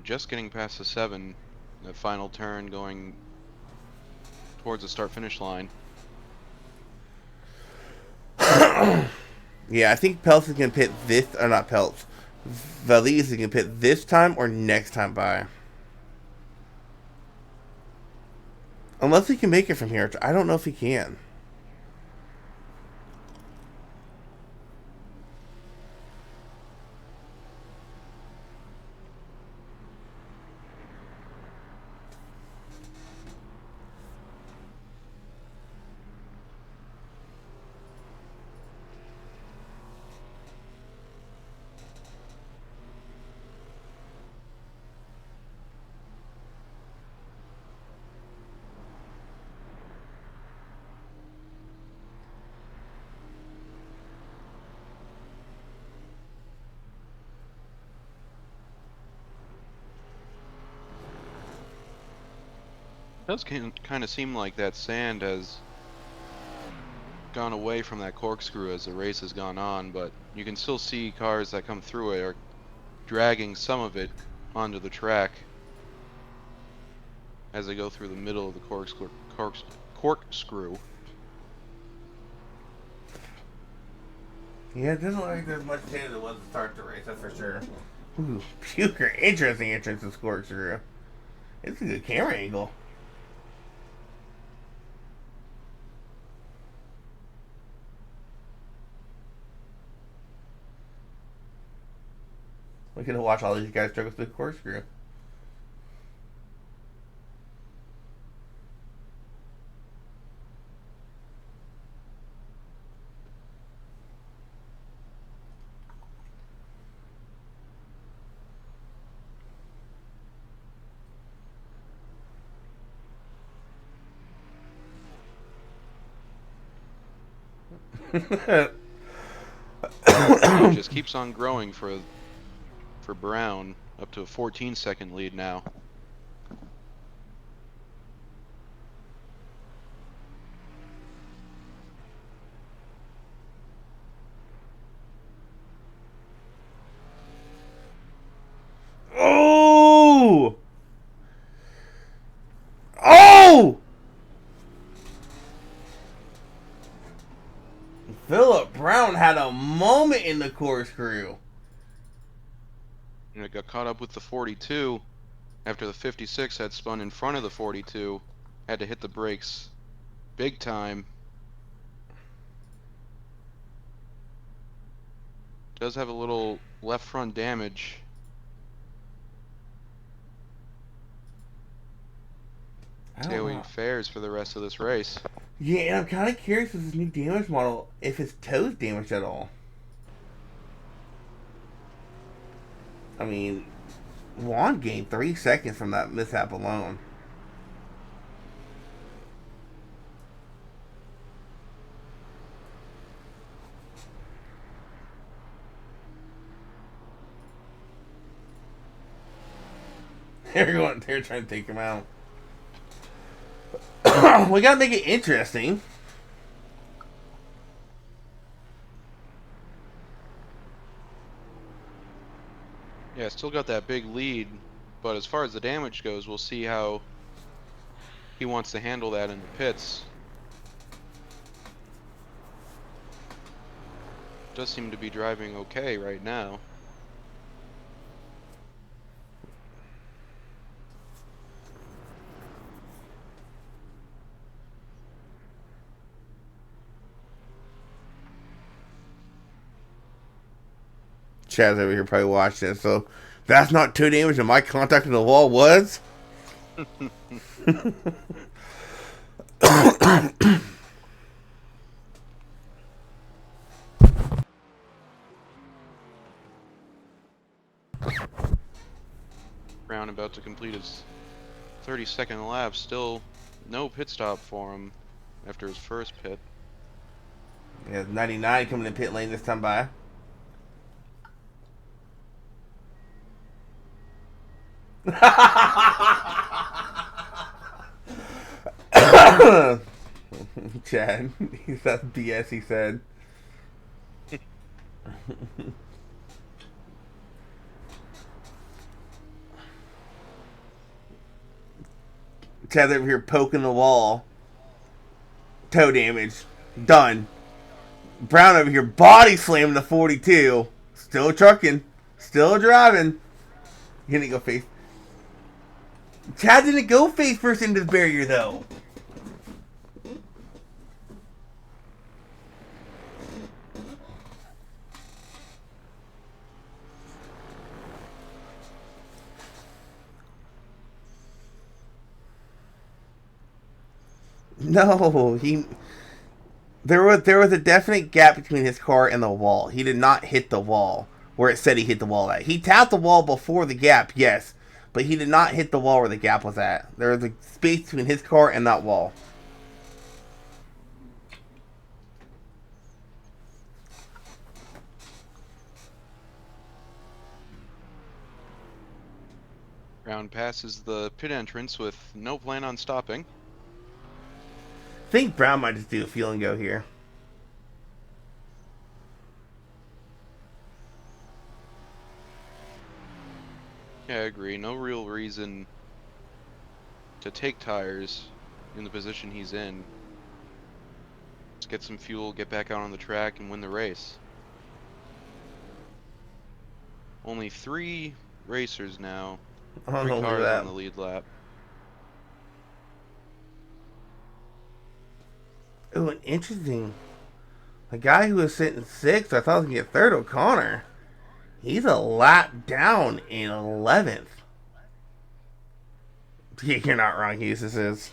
Just getting past the 7, the final turn going towards the start-finish line. Yeah, I think Peltz is gonna pit this, or not Peltz. Valise is gonna pit this time or next time by. Unless he can make it from here, which I don't know if he can. does kind of seem like that sand has gone away from that corkscrew as the race has gone on, but you can still see cars that come through it are dragging some of it onto the track as they go through the middle of the corkscrew. Yeah, it doesn't look like there's much sand as it was to start the race, that's for sure. Ooh, puker. Interesting entrance to corkscrew. It's a good camera angle. We could watch all these guys struggle through corkscrew. It just keeps on growing for Brown, up to a 14-second lead now. Oh! Oh! Philip Brown had a moment in the corkscrew. And it got caught up with the 42 after the 56 had spun in front of the 42. Had to hit the brakes big time. Does have a little left front damage. See how he fares for the rest of this race. Yeah, and I'm kind of curious with this new damage model if his toe's damaged at all. I mean, Juan gained 3 seconds from that mishap alone. They're trying to take him out. We gotta make it interesting. Yeah, still got that big lead, but as far as the damage goes, we'll see how he wants to handle that in the pits. Does seem to be driving okay right now. Chad's over here probably watching it, so that's not toe damage and my contact in the wall was. Brown about to complete his 30-second lap. Still no pit stop for him after his first pit. Yeah, 99 coming in pit lane this time by. Chad, that's BS, he said. Chad's over here poking the wall. Toe damage. Done. Brown over here body slamming the 42. Still trucking. Still driving. He didn't go face. Chad didn't go face first into the barrier though. No, there was a definite gap between his car and the wall. He did not hit the wall where it said he hit the wall at. He tapped the wall before the gap, yes, but he did not hit the wall where the gap was at. There was a space between his car and that wall. Brown passes the pit entrance with no plan on stopping. I think Brown might just do a fuel and go here. Yeah, I agree. No real reason to take tires in the position he's in. Just get some fuel, get back out on the track, and win the race. Only 3 racers now. I don't 3 know, look at cars on that. the lead lap. Oh, an interesting. The guy who was sitting 6th, I thought was going to get 3rd, O'Connor. He's a lap down in 11th. You're not wrong, Hughes. This is.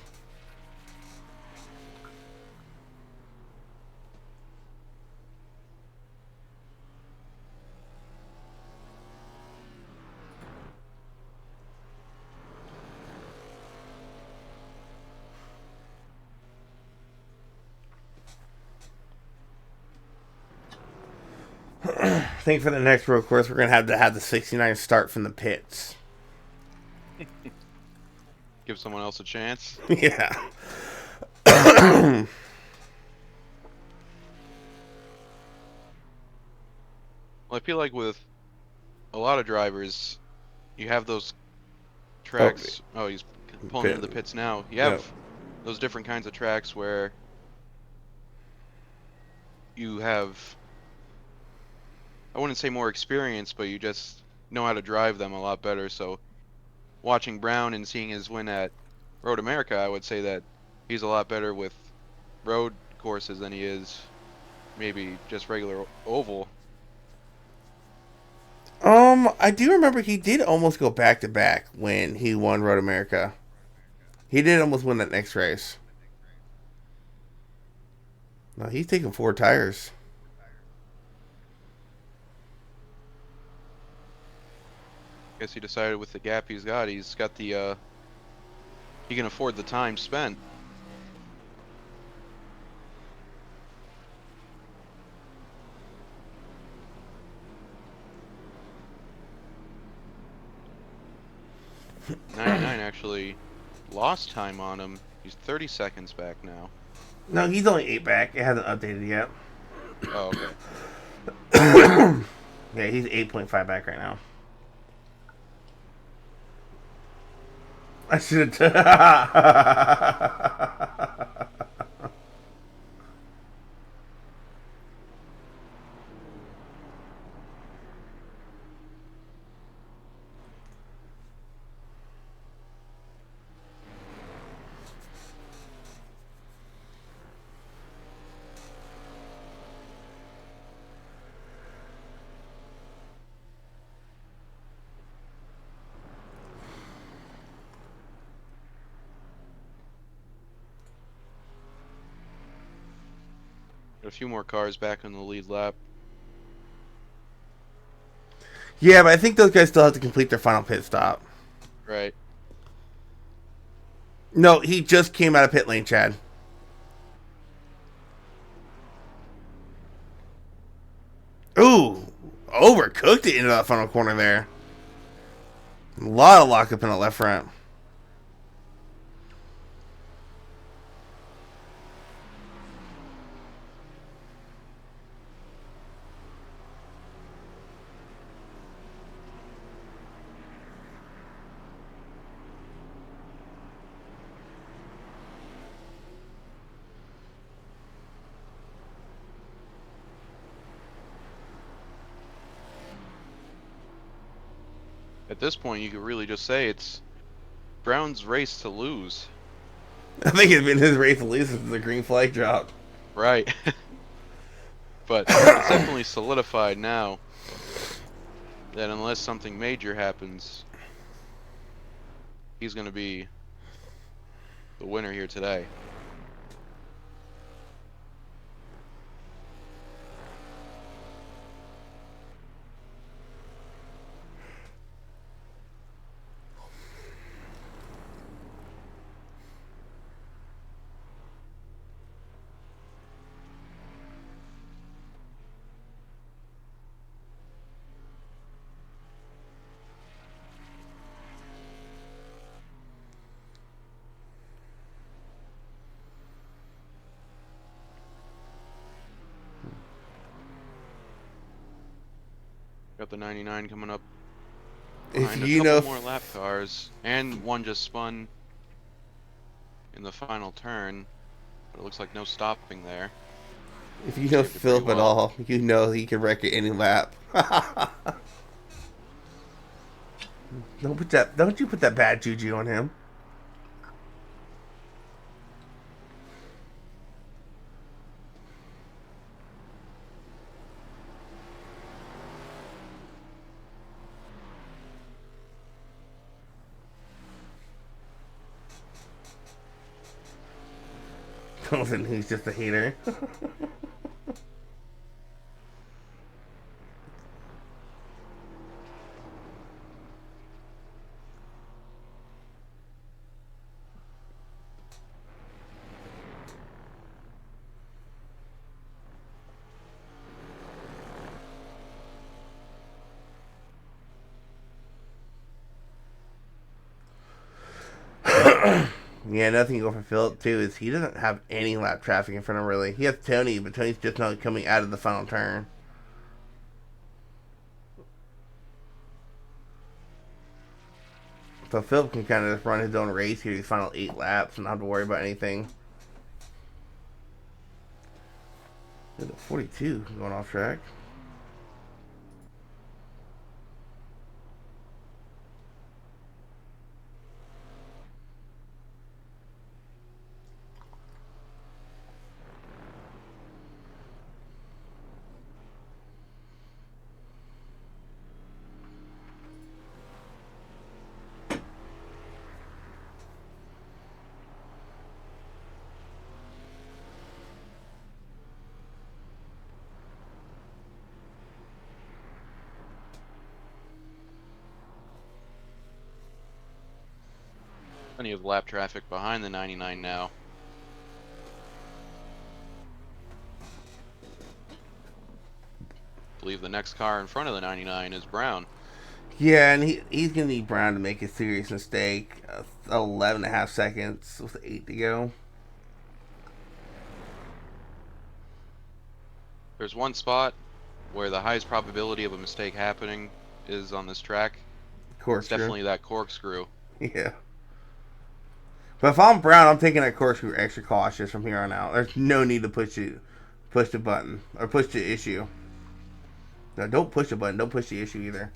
I think for the next road course, we're going to have the 69 start from the pits. Give someone else a chance. Yeah. Well, I feel like with a lot of drivers, you have those tracks. Oh, he's pulling into the pits now. You have those different kinds of tracks where you have, I wouldn't say more experience, but you just know how to drive them a lot better. So watching Brown and seeing his win at Road America, I would say that he's a lot better with road courses than he is maybe just regular oval. I do remember he did almost go back to back when he won Road America. He did almost win that next race. No, he's taking 4 tires. Guess he decided with the gap he's got the he can afford the time spent. '99 actually lost time on him. He's 30 seconds back now. No, he's only 8 back. It hasn't updated yet. Oh, okay. Yeah, he's 8.5 back right now. I should have. Got a few more cars back on the lead lap. Yeah, but I think those guys still have to complete their final pit stop. Right. No, he just came out of pit lane, Chad. Ooh, overcooked it into that final corner there. A lot of lockup in the left front. At this point, you could really just say it's Brown's race to lose. I think it's been his race to lose since the green flag dropped. Right. But it's definitely solidified now that unless something major happens, he's going to be the winner here today. Got the 99 coming up If behind a you couple know, more lap cars, and one just spun in the final turn, but it looks like no stopping there. if you know Saved it pretty Philip at well. all, you know he can wreck it any lap. Don't put that. Don't you put that bad juju on him. Don't he's just a hater. Yeah, nothing you go for Philip too is he doesn't have any lap traffic in front of him really. He has Tony, but Tony's just not coming out of the final turn. So Philip can kind of just run his own race here these final 8 laps and not have to worry about anything. 42 going off track. Plenty of lap traffic behind the 99 now. I believe the next car in front of the 99 is Brown. Yeah, and he's going to need Brown to make a serious mistake. 11 and a half seconds with 8 to go. There's one spot where the highest probability of a mistake happening is on this track. It's Corkscrew. definitely that corkscrew. Yeah. But if I'm Brown, I'm taking that corkscrew extra cautious from here on out. There's no need to push the button or push the issue. No, don't push the button. Don't push the issue either.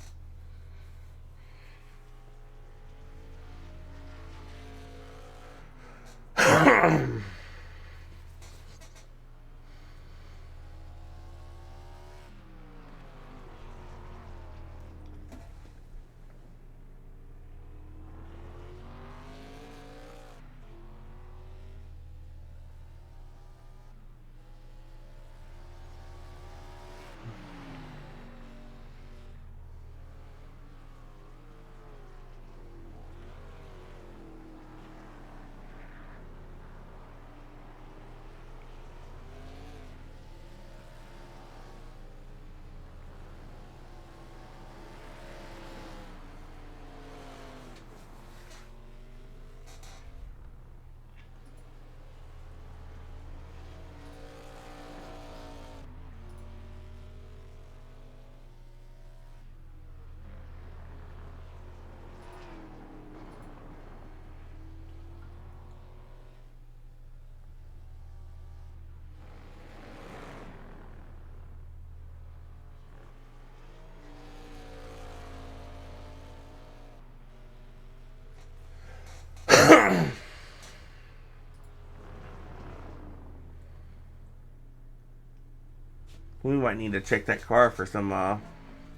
We might need to check that car for some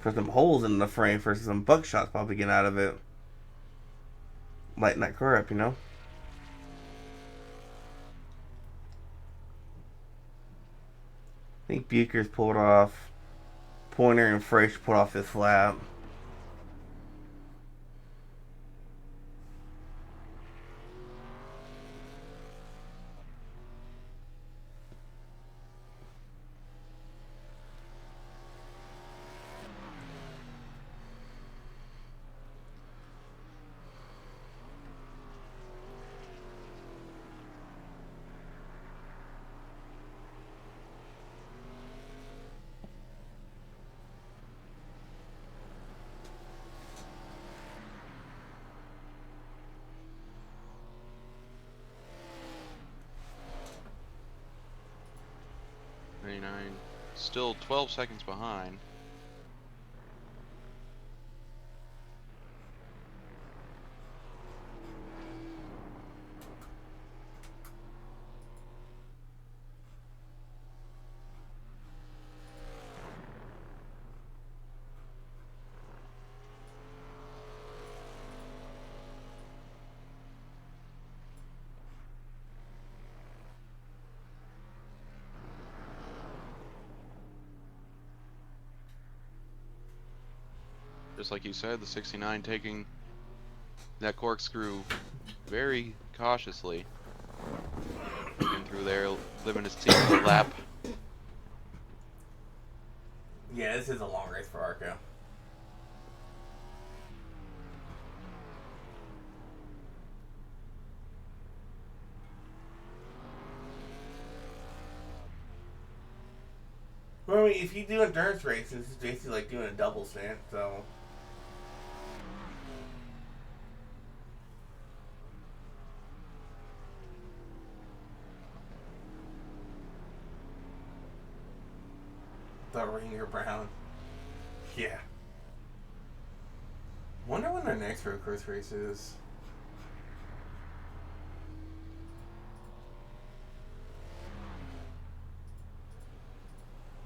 holes in the frame for some buckshots probably getting out of it. Lighten that car up, you know. I think Bucher's pulled off. Pointer and Fresh pulled off this lap. 99. Still 12 seconds behind. Just like you said, the 69 taking that corkscrew very cautiously. Looking through there, living his team in the lap. Yeah, this is a long race for Arca. Well, I mean, if you do endurance races, it's basically like doing a double stint, so. The Ringer Brown. Yeah. Wonder when their next road course race is.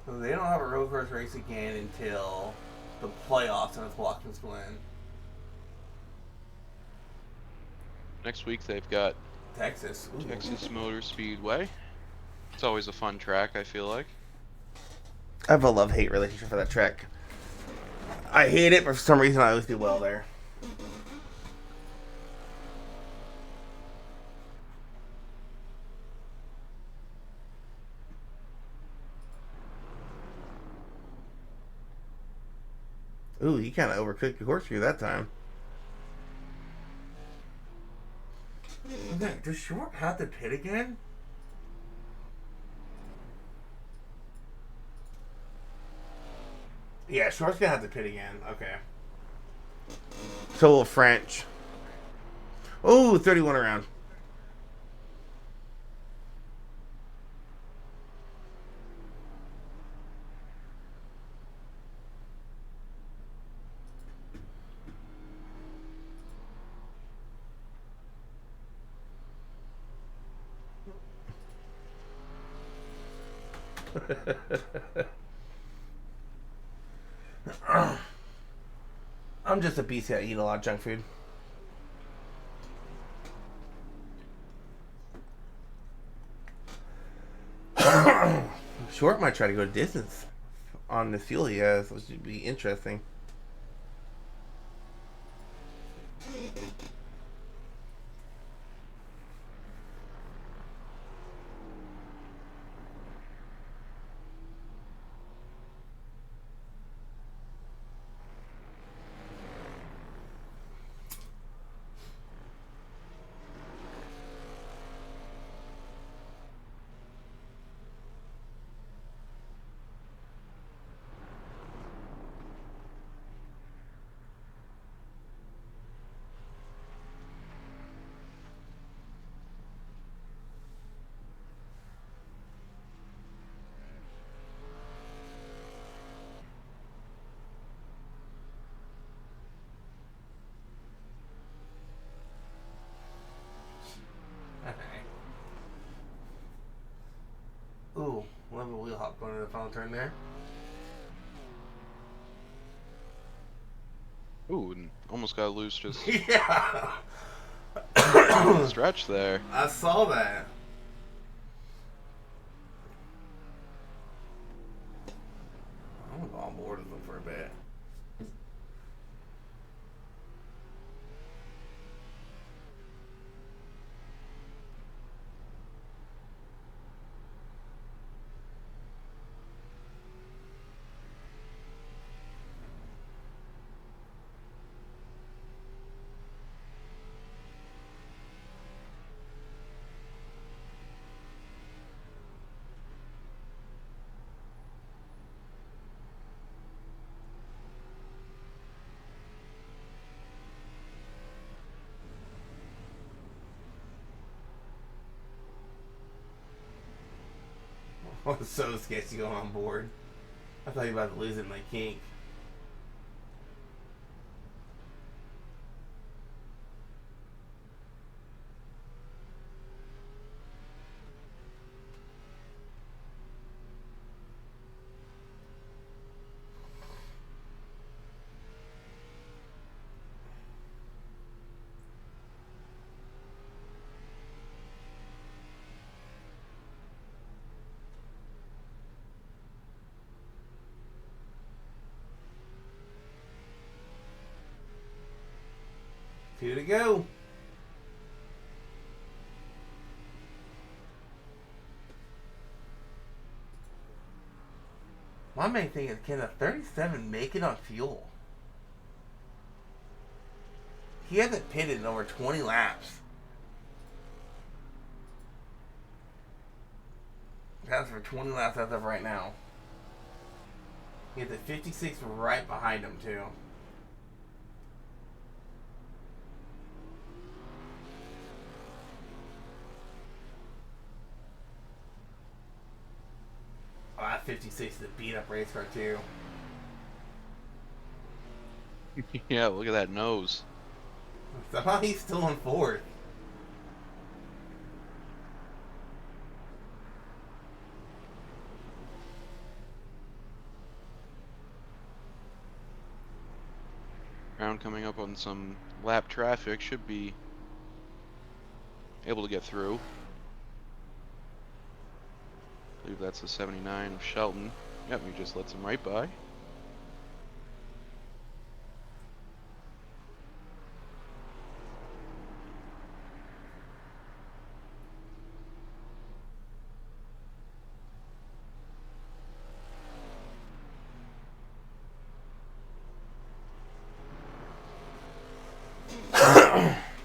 So they don't have a road course race again until the playoffs and it's Watkins Glen. Next week they've got Texas. Ooh. Texas Motor Speedway. It's always a fun track, I feel like. I have a love-hate relationship for that track. I hate it, but for some reason I always do well there. Ooh, he kind of overcooked the horseshoe that time. Does Short have the pit again? Yeah, Short's gonna have the pit again. Okay. So will French. Oh, 31 around. I'm just a beast. I eat a lot of junk food. Short might try to go distance on the fuel he has, which would be interesting. Ooh, love a wheel hop going to the final turn there. Ooh, and almost got loose just Yeah. stretch there. I saw that. I'm gonna go on board with them for a bit. I was so sketchy going on board. I thought you were about to lose it in my kink. Two to go. My main thing is, can a 37 make it on fuel? He hasn't pitted in over 20 laps. That's for 20 laps as of right now. He has a 56 right behind him, too. Oh, that 56 is a beat up race car, too. Yeah, look at that nose. Somehow he's still on fourth. Brown coming up on some lap traffic, should be able to get through. I believe that's the 79 of Shelton. Yep, he just lets him right by.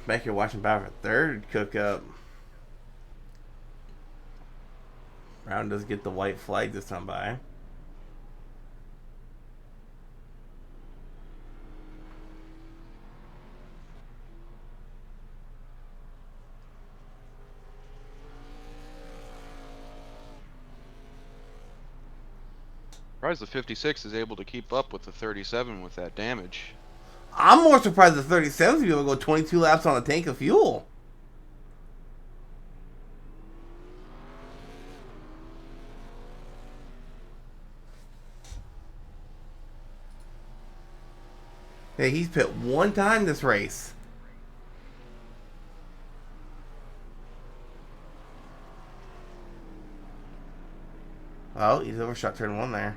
Back here watching Battle for third cook up. Brown does get the white flag this time by. Surprised the 56 is able to keep up with the 37 with that damage. I'm more surprised the 37's be able to go 22 laps on a tank of fuel. Hey, he's pit one time this race. Oh, he's overshot turn one there.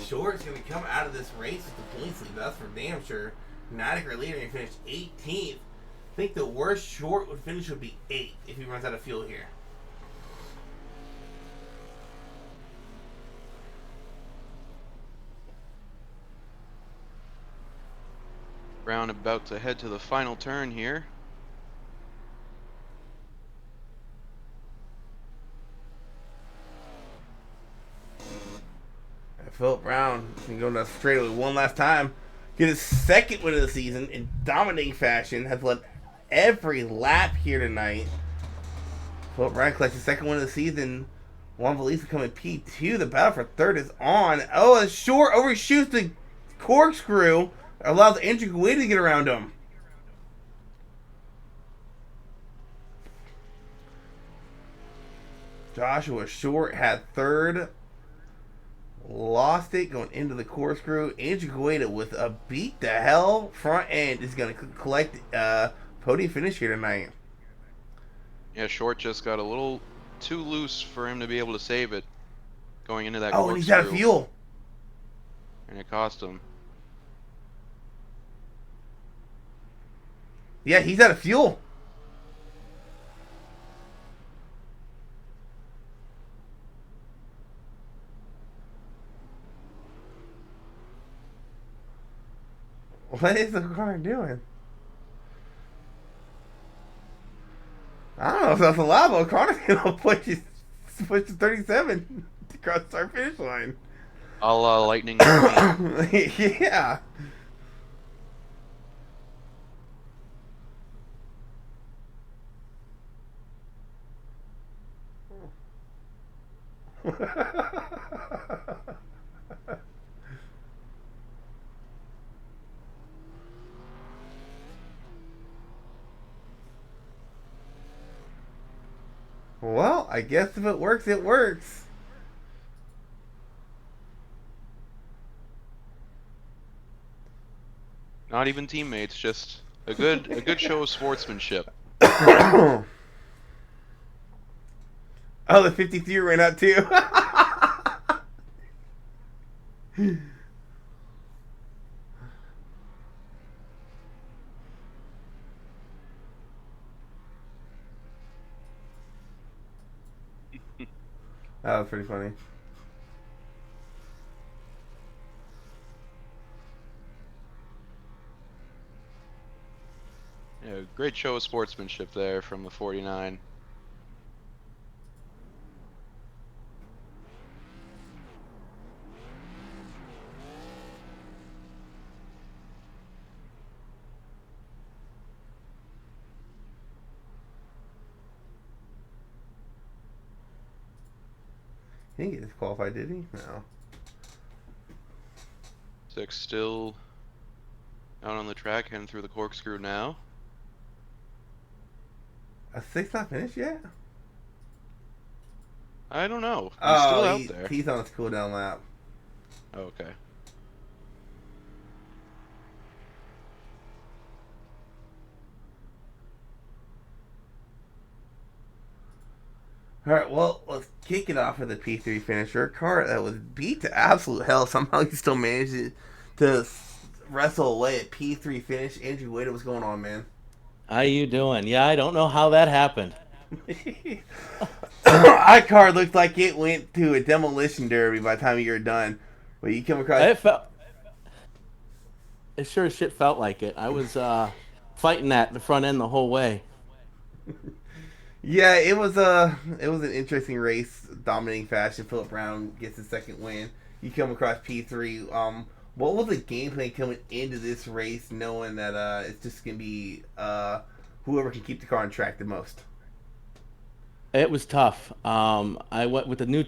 Short's going to come out of this race with the points lead. That's for damn sure. Natiker leader, he finished 18th. I think the worst Short would finish would be 8th if he runs out of fuel here. Brown about to head to the final turn here. Philip Brown can go down straightaway one last time. Get his second win of the season in dominating fashion. Has led every lap here tonight. Philip Brown collects his second win of the season. Juan Valisa coming P2. The battle for third is on. Oh, a Short overshoots the corkscrew. Allows Andrew Guida to get around him. Joshua Short had third. Lost it going into the corkscrew. Andrew Guida with a beat the hell front end is going to collect podium finish here tonight. Yeah, Short just got a little too loose for him to be able to save it going into that Oh, and he's out of fuel. And it cost him. Yeah, he's out of fuel. What is the car doing? I don't know if that's allowed, but Connor's gonna push to 37 to cross the start finish line. I'll lightning. Yeah. Well, I guess if it works, it works. Not even teammates, just a good show of sportsmanship. Oh, the 53 ran out too. That was pretty funny. Yeah, great show of sportsmanship there from the 49. He didn't get disqualified, did he? No. 6 still out on the track, heading through the corkscrew now. A 6 not finished yet? I don't know. He's still out there. He's on his cooldown lap. Oh, okay. Alright, well, let's kick it off with the P3 finisher. A car that was beat to absolute hell. Somehow he still managed to wrestle away at P3 finish. Andrew Wade, what's going on, man? How you doing? Yeah, I don't know how that happened. Our car looked like it went to a demolition derby by the time you were done. But you come across... It sure as shit felt like it. I was fighting that the front end the whole way. Yeah, it was an interesting race, dominating fashion. Philip Brown gets his second win. You come across P3. What was the game plan coming into this race, knowing that it's just gonna be whoever can keep the car on track the most? It was tough. I went with the new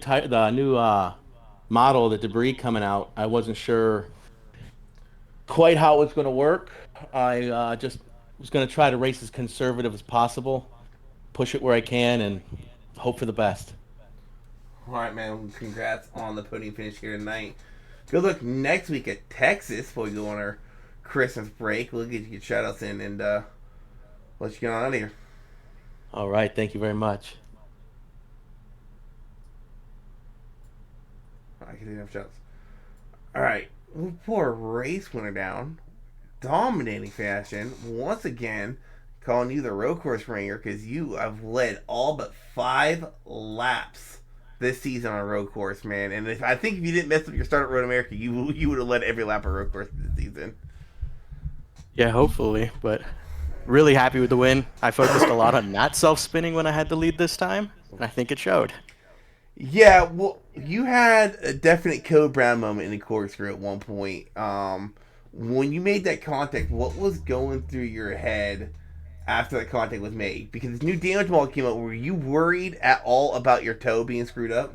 model, the debris coming out. I wasn't sure quite how it was going to work. I just was going to try to race as conservative as possible, push it where I can, and hope for the best. All right, man. Congrats on the podium finish here tonight. Good luck next week at Texas before we go on our Christmas break. We'll get your shout outs in and let you get on out of here. All right, thank you very much. I can do enough shots. All right, we'll pour a race winner down, dominating fashion once again. Calling you the road course ringer because you have led all but 5 laps this season on a road course, man. And I think if you didn't mess up your start at Road America, you would have led every lap of road course this season. Yeah, hopefully, but really happy with the win. I focused a lot on not self-spinning when I had the lead this time, and I think it showed. Yeah, well, you had a definite Code Brown moment in the corkscrew at one point. When you made that contact, what was going through your head after that contact was made? Because this new damage model came out. Were you worried at all about your toe being screwed up?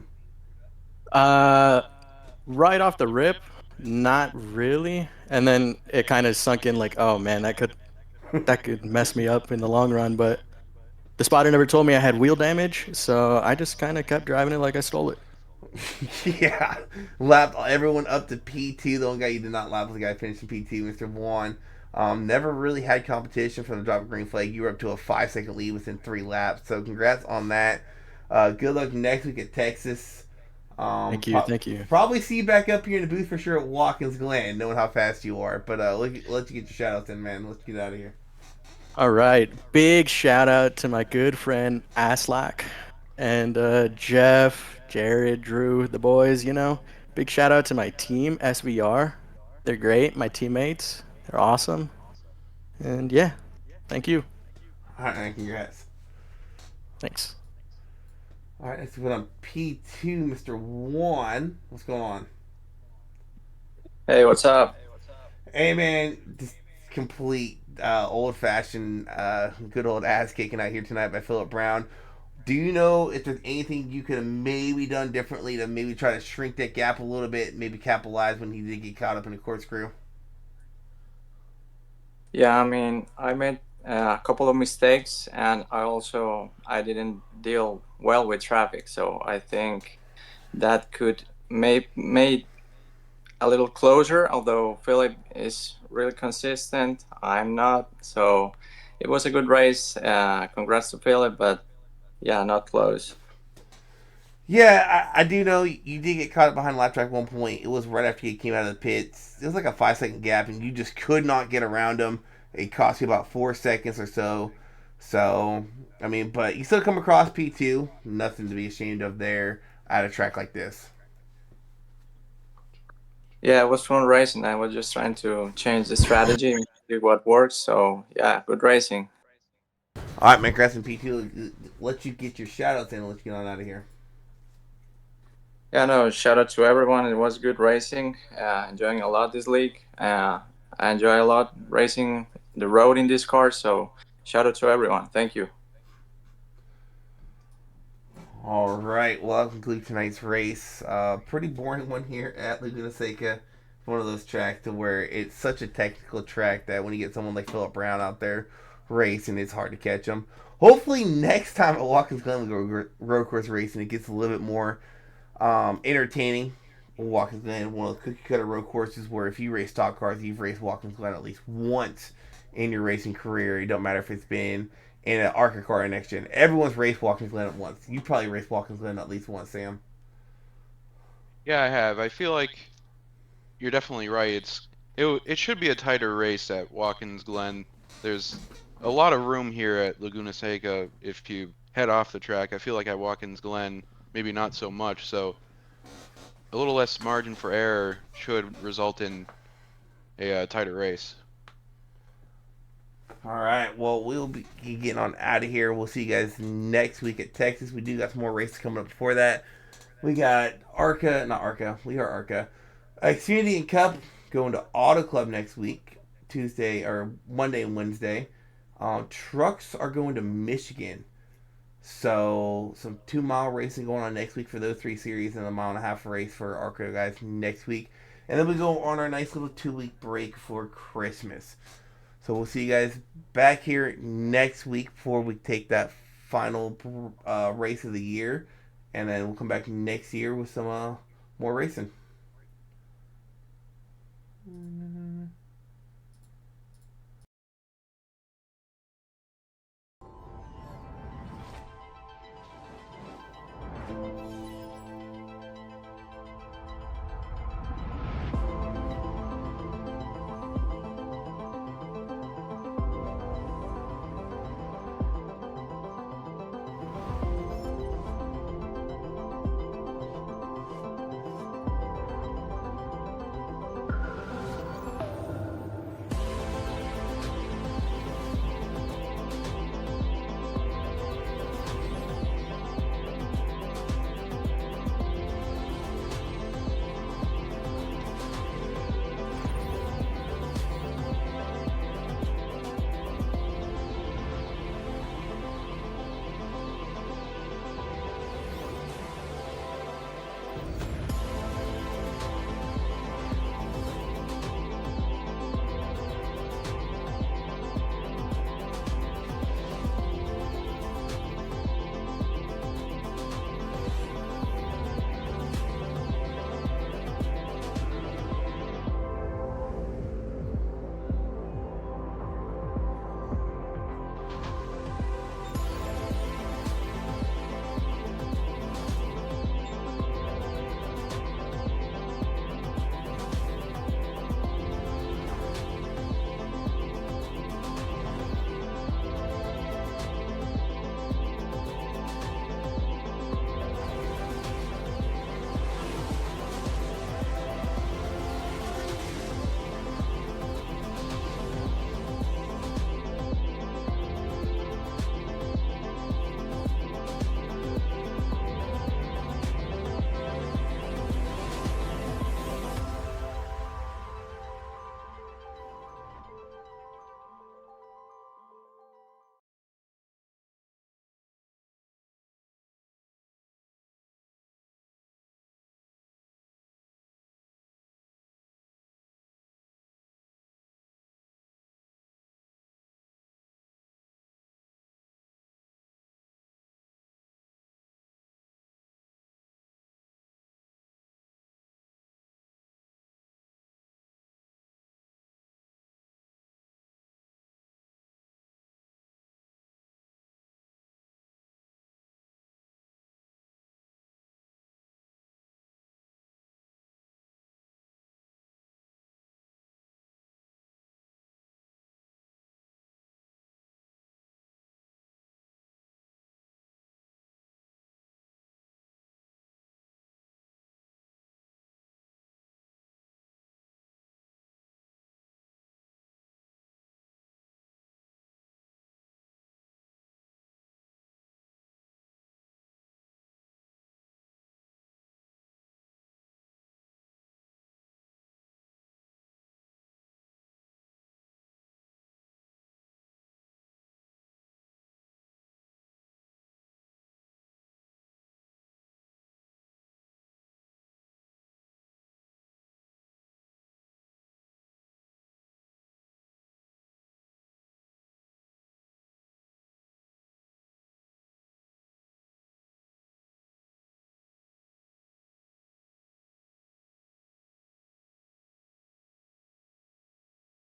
Right off the rip, not really. And then it kind of sunk in like, oh man, that could mess me up in the long run. But the spotter never told me I had wheel damage, so I just kind of kept driving it like I stole it. Yeah, lapped everyone up to P2. The only guy you did not lap was the guy finishing P2, Mr. Vaughn. Never really had competition from the drop of green flag. You were up to a 5-second lead within 3 laps. So congrats on that. Good luck next week at Texas. Thank you. Probably see you back up here in the booth for sure at Watkins Glen, knowing how fast you are. But let you get your shout outs in, man. Let's get out of here. All right, big shout out to my good friend Aslak and Jeff, Jared, Drew, the boys. Big shout out to my team SVR. They're great. My teammates, they're awesome. And yeah, thank you. All right, man, congrats. Thanks. All right, let's put on P2, Mr. One. What's going on? Hey, what's up? Hey, man, just complete old-fashioned, good old ass kicking out here tonight by Philip Brown. Do you know if there's anything you could have maybe done differently to maybe try to shrink that gap a little bit, maybe capitalize when he did get caught up in a corkscrew? Yeah, I mean, I made a couple of mistakes, and I didn't deal well with traffic. So I think that could made a little closer. Although Philip is really consistent, I'm not. So it was a good race. Congrats to Philip, but yeah, not close. Yeah, I do know you did get caught up behind the lap track at one point. It was right after you came out of the pits. It was like a 5 second gap, and you just could not get around him. It cost you about 4 seconds or so. So, I mean, but you still come across P2. Nothing to be ashamed of there at a track like this. Yeah, it was fun racing. I was just trying to change the strategy and see what works. So yeah, good racing. All right, man, congrats on P2. Let you get your shout outs in and let you get on out of here. Yeah, no, shout out to everyone. It was good racing. Enjoying a lot this league. I enjoy a lot racing the road in this car. So shout out to everyone. Thank you. All right, well, that concludes tonight's race. Pretty boring one here at Laguna Seca. One of those tracks to where it's such a technical track that when you get someone like Philip Brown out there racing, it's hard to catch them. Hopefully, next time at Watkins Glen road course racing, it gets a little bit more entertaining. Watkins Glen, one of the cookie cutter road courses where if you race stock cars, you've raced Watkins Glen at least once in your racing career. It don't matter if it's been in an Arca car or next gen. Everyone's raced Watkins Glen at once. You probably raced Watkins Glen at least once, Sam. Yeah, I have. I feel like you're definitely right. It should be a tighter race at Watkins Glen. There's a lot of room here at Laguna Seca if you head off the track. I feel like at Watkins Glen, maybe not so much. So a little less margin for error should result in a tighter race. All right, well, we'll be getting on out of here. We'll see you guys next week at Texas. We do got some more races coming up before that. We got Arca, not Arca, we are Arca. Xfinity and Cup going to Auto Club next week, Tuesday or Monday and Wednesday. Trucks are going to Michigan. So some 2 mile racing going on next week for those three series, and a mile and a half race for Arca guys next week. And then we go on our nice little 2 week break for Christmas. So we'll see you guys back here next week before we take that final race of the year, and then we'll come back next year with some more racing.